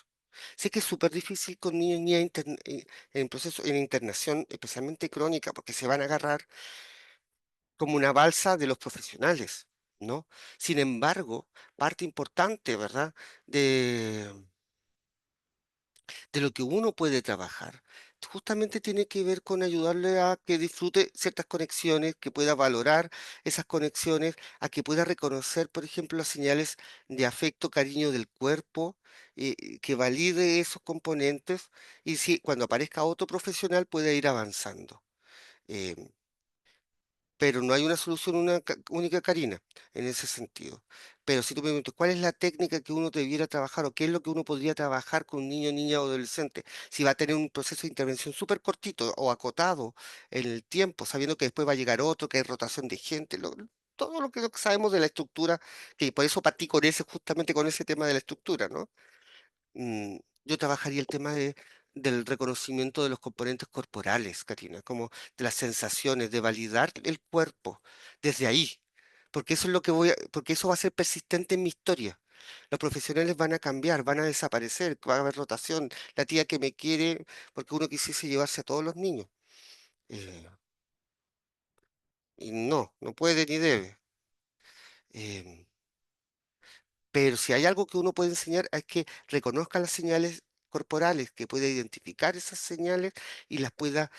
Sé que es súper difícil con niños y niñas en proceso, en internación, especialmente crónica, porque se van a agarrar como una balsa de los profesionales, ¿no? Sin embargo, parte importante, ¿verdad? De lo que uno puede trabajar, justamente tiene que ver con ayudarle a que disfrute ciertas conexiones, que pueda valorar esas conexiones, a que pueda reconocer, por ejemplo, las señales de afecto, cariño del cuerpo, que valide esos componentes y si cuando aparezca otro profesional pueda ir avanzando. Em, pero no hay una solución única, Karina, en ese sentido. Pero si tú me preguntas, ¿cuál es la técnica que uno debiera trabajar o qué es lo que uno podría trabajar con un niño, niña o adolescente? Si va a tener un proceso de intervención súper cortito o acotado en el tiempo, sabiendo que después va a llegar otro, que hay rotación de gente, todo lo que sabemos de la estructura, que por eso partí con ese, justamente con ese tema de la estructura, ¿no? Yo trabajaría el tema del reconocimiento de los componentes corporales, Karina, como de las sensaciones, de validar el cuerpo desde ahí, porque eso es lo que porque eso va a ser persistente en mi historia. Los profesionales van a cambiar, van a desaparecer, va a haber rotación. La tía que me quiere, porque uno quisiese llevarse a todos los niños. eh, y no puede ni debe. Em, Pero si hay algo que uno puede enseñar es que reconozca las señales corporales, que pueda identificar esas señales y las pueda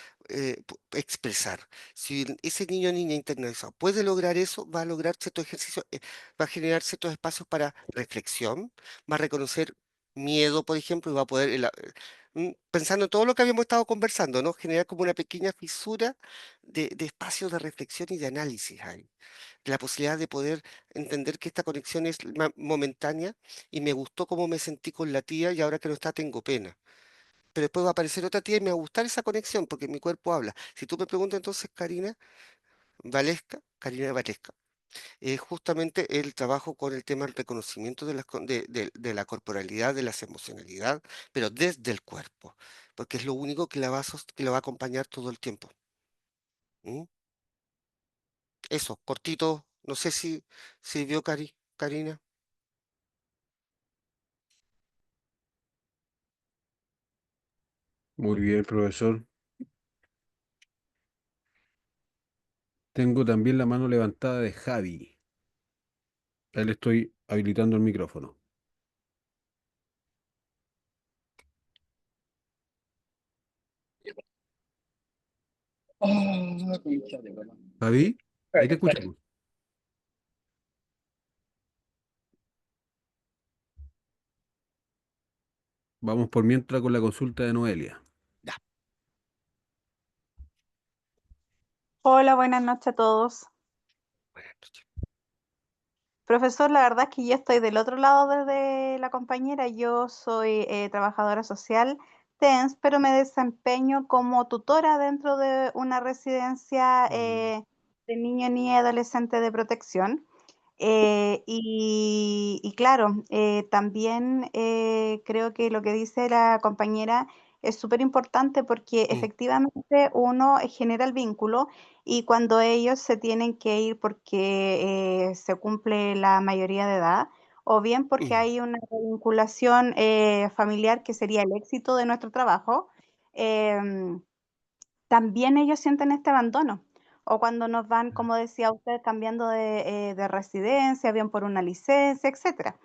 expresar. Si ese niño o niña internalizado puede lograr eso, va a lograr ciertos ejercicios, va a generar ciertos espacios para reflexión, va a reconocer miedo, por ejemplo, y va a poder, pensando en todo lo que habíamos estado conversando, ¿no? Generar como una pequeña fisura de espacios de reflexión y de análisis ahí la posibilidad de poder entender que esta conexión es momentánea y me gustó cómo me sentí con la tía y ahora que no está tengo pena. Pero después va a aparecer otra tía y me va a gustar esa conexión porque mi cuerpo habla. Si tú me preguntas entonces, Karina Valesca, es justamente el trabajo con el tema del reconocimiento de la corporalidad, de las emocionalidad, pero desde el cuerpo, porque es lo único que que la va a acompañar todo el tiempo. ¿Mm? Eso, cortito, no sé si vio Karina. Muy bien, profesor. Tengo también la mano levantada de Javi. A él le estoy habilitando el micrófono. Ah, concha de broma. Javi, ahí Espérate, te espérate. escuchamos. Vamos por mientras con la consulta de Noelia. Ya, Hola, buenas noches a todos. buenas noches. Profesor, la verdad es que yo estoy del otro lado desde la compañera. Yo soy trabajadora social TENS, pero me desempeño como tutora dentro de una residencia Mm, de niños, niñas y adolescentes de protección. Y claro, también creo que lo que dice la compañera es súper importante porque Mm, efectivamente uno genera el vínculo y cuando ellos se tienen que ir porque se cumple la mayoría de edad o bien porque mm, hay una vinculación familiar que sería el éxito de nuestro trabajo, em, también ellos sienten este abandono. O cuando nos van, como decía usted, cambiando de residencia, bien por una licencia, etcétera.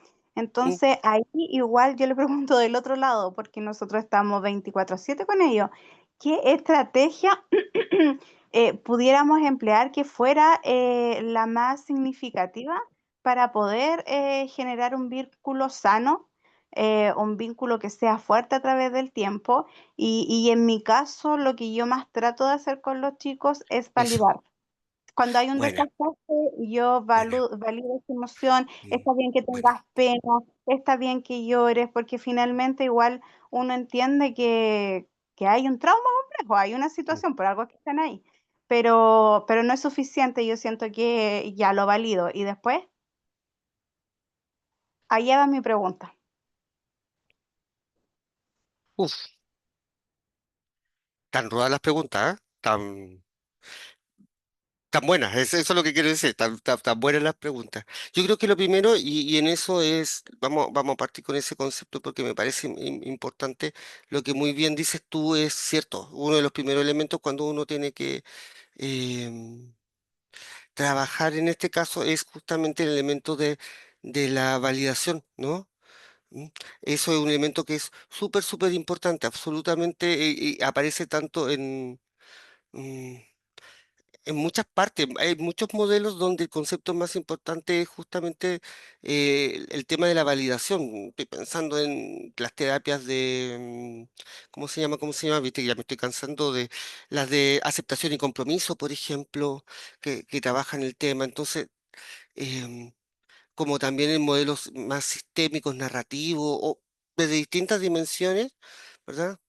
mm. Entonces, ahí igual yo le pregunto del otro lado, porque nosotros estamos 24/7 con ellos, ¿qué estrategia pudiéramos emplear que fuera la más significativa para poder generar un vínculo sano un vínculo que sea fuerte a través del tiempo. Y en mi caso, lo que yo más trato de hacer con los chicos es Eso, validar. Cuando hay un buena, desgaste, yo buena, valido esa emoción, mm, está bien que buena. tengas pena, está bien que llores, porque finalmente igual uno entiende que hay un trauma complejo, hay una Mm. situación, por algo es que están ahí, pero no es suficiente, yo siento que ya lo valido. Y después, ahí va mi pregunta. Uf, tan rudas las preguntas, ¿ah? Tan buenas, eso es lo que quiero decir, tan buenas las preguntas. Yo creo que lo primero, y en eso es, vamos a partir con ese concepto porque me parece importante, lo que muy bien dices tú es cierto. Uno de los primeros elementos cuando uno tiene que em, trabajar en este caso es justamente el elemento de la validación, ¿no? ¿Mm? Eso es un elemento que es súper, súper importante, absolutamente, y aparece tanto mm, en muchas partes. Hay muchos modelos donde el concepto más importante es justamente el tema de la validación. Estoy pensando en las terapias de, ¿cómo se llama? ¿Cómo se llama? Viste que ya me estoy cansando de las de aceptación y compromiso, por ejemplo, que trabajan el tema. Entonces, em, como también en modelos más sistémicos, narrativos, o desde distintas dimensiones, ¿verdad?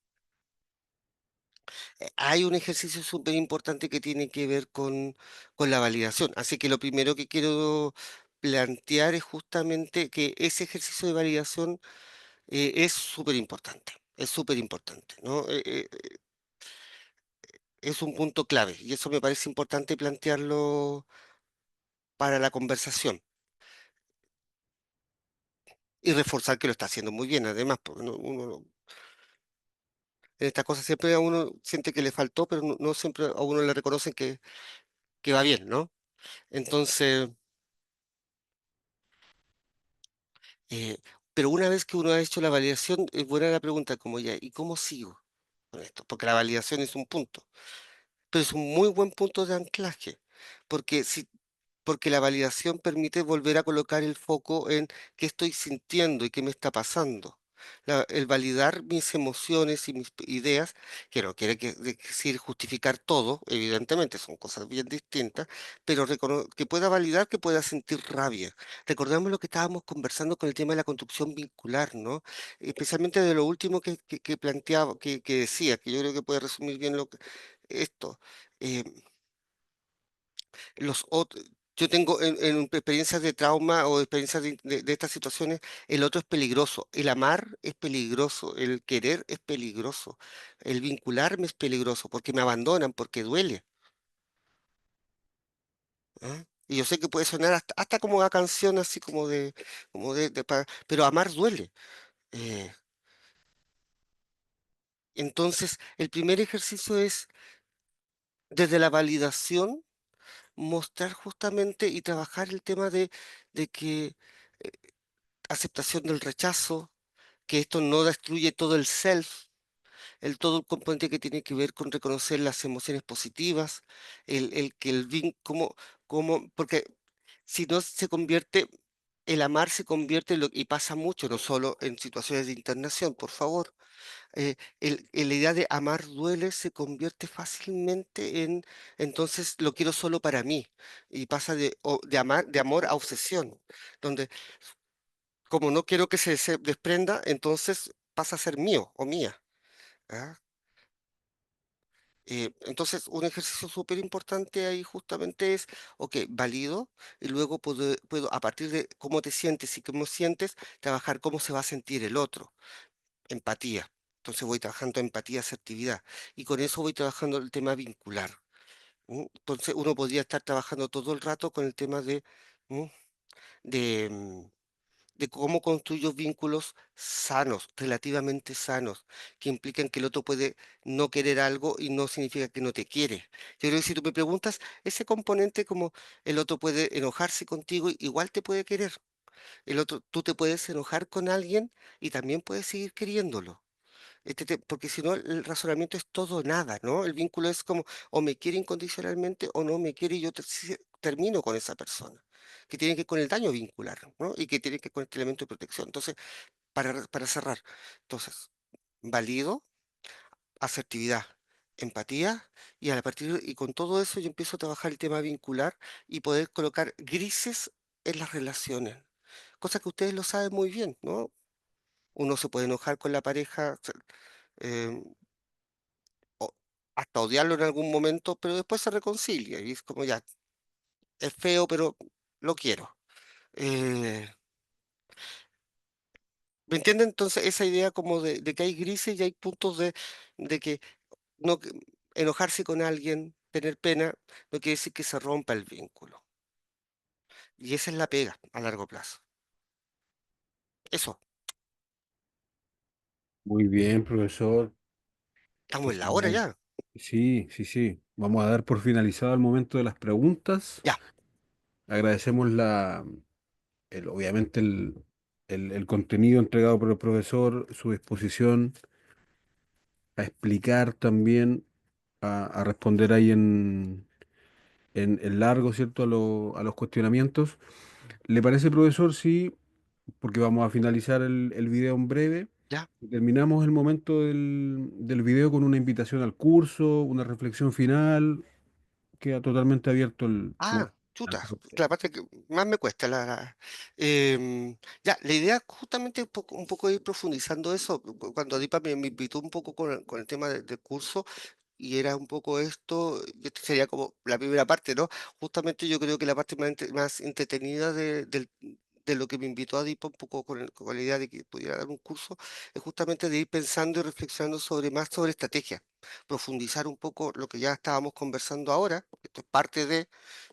Hay un ejercicio súper importante que tiene que ver con la validación. Así que lo primero que quiero plantear es justamente que ese ejercicio de validación es súper importante, ¿no? Es un punto clave y eso me parece importante plantearlo para la conversación y reforzar que lo está haciendo muy bien, además, porque en estas cosas siempre a uno siente que le faltó, pero no siempre a uno le reconocen que va bien, ¿no? Entonces... Eh, pero una vez que uno ha hecho la validación, es buena la pregunta como ya, ¿y cómo sigo con esto? Porque la validación es un punto, pero es un muy buen punto de anclaje, porque si porque la validación permite volver a colocar el foco en qué estoy sintiendo y qué me está pasando. El validar mis emociones y mis ideas, que no quiere decir justificar todo, evidentemente son cosas bien distintas, pero que pueda validar, que pueda sentir rabia. Recordemos lo que estábamos conversando con el tema de la construcción vincular, ¿no? Especialmente de lo último que planteaba, que decía, que yo creo que puede resumir bien esto. eh, los ot- yo tengo en experiencias de trauma o experiencias de estas situaciones, el otro es peligroso, el amar es peligroso, el querer es peligroso, el vincularme es peligroso porque me abandonan, porque duele. ¿Ah? Y yo sé que puede sonar hasta como una canción así pero amar duele. Eh, entonces, el primer ejercicio es desde la validación mostrar justamente y trabajar el tema de que eh, aceptación del rechazo, que esto no destruye todo el self, todo el componente que tiene que ver con reconocer las emociones positivas, el que el porque si no se convierte, el amar se convierte y pasa mucho, no solo en situaciones de internación, por favor. La idea de amar duele se convierte fácilmente en, entonces lo quiero solo para mí, y pasa de amor a obsesión, donde como no quiero que se desprenda, entonces pasa a ser mío o mía. ¿Ah? Entonces, un ejercicio súper importante ahí justamente es, ok, valido, y luego puedo, a partir de cómo te sientes y cómo sientes, trabajar cómo se va a sentir el otro, empatía. Entonces voy trabajando empatía, asertividad, y con eso voy trabajando el tema vincular. ¿Mm? Entonces uno podría estar trabajando todo el rato con el tema ¿mm? de, mm, de cómo construyo vínculos sanos, relativamente sanos, que implican que el otro puede no querer algo y no significa que no te quiere. Yo creo que si tú me preguntas, ese componente como el otro puede enojarse contigo, igual te puede querer. El otro, tú te puedes enojar con alguien y también puedes seguir queriéndolo. Porque si no, el razonamiento es todo o nada, ¿no? El vínculo es como o me quiere incondicionalmente o no me quiere y yo termino con esa persona, que tiene que ver con el daño vincular, ¿no? Y que tiene que ver con este elemento de protección. Entonces, para cerrar. Entonces, valido, asertividad, empatía, y a partir y con todo eso yo empiezo a trabajar el tema vincular y poder colocar grises en las relaciones, cosa que ustedes lo saben muy bien, ¿no? Uno se puede enojar con la pareja, eh, o hasta odiarlo en algún momento, pero después se reconcilia y es como ya, es feo, pero lo quiero. Eh, ¿Me entienden? Entonces, esa idea como de que hay grises y hay puntos de que no que- enojarse con alguien, tener pena, no quiere decir que se rompa el vínculo. Y esa es la pega a largo plazo. Eso, Muy bien, profesor. estamos en la hora Excelente. ya. Sí, sí, sí. Vamos a dar por finalizado el momento de las preguntas. Ya. Agradecemos obviamente el contenido entregado por el profesor, su disposición a explicar también, a responder ahí en largo, ¿cierto? A los cuestionamientos. ¿Le parece, profesor? Sí, porque vamos a finalizar el video en breve. Ya. Terminamos el momento del video con una invitación al curso, una reflexión final. Queda totalmente abierto el Ah, momento final chuta, para usted. la parte que más me cuesta. Ya, la idea justamente un poco ir profundizando eso. Cuando Dipa me invitó un poco con el tema del curso, y era un poco esto, y esto sería como la primera parte, ¿no? Justamente yo creo que la parte más entretenida de lo que me invitó a Dipa un poco con la idea de que pudiera dar un curso, es justamente de ir pensando y reflexionando más sobre estrategia, profundizar un poco lo que ya estábamos conversando ahora, porque esto es parte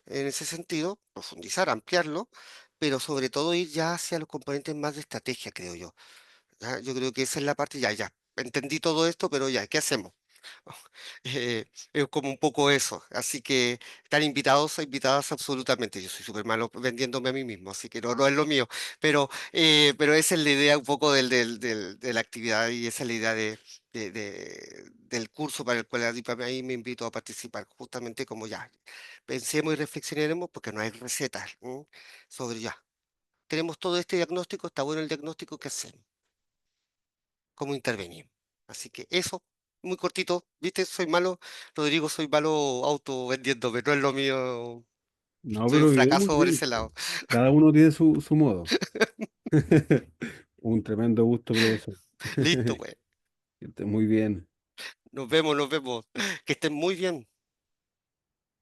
en ese sentido, profundizar, ampliarlo, pero sobre todo ir ya hacia los componentes más de estrategia, creo yo. ¿Ya? Yo creo que esa es la parte, ya, entendí todo esto, pero ya, ¿qué hacemos? Es como un poco eso. Así que están invitados, invitadas absolutamente. Yo soy súper malo vendiéndome a mí mismo, así que no, no es lo mío. Pero esa es la idea un poco de la actividad y esa es la idea del curso para el cual ahí me invito a participar. Justamente como ya, pensemos y reflexionemos porque no hay recetas, ¿m? Sobre ya. Tenemos todo este diagnóstico, está bueno el diagnóstico, ¿qué hacemos? ¿Cómo intervenimos? Así que eso, muy cortito, ¿viste? Soy malo, Rodrigo, soy malo auto vendiéndome, no es lo mío, No, soy un pero bien, muy fracaso por bien. ese lado. Cada uno tiene su modo. Un tremendo gusto, profesor. Listo, pues. Que esté muy bien. Nos vemos, que estén muy bien.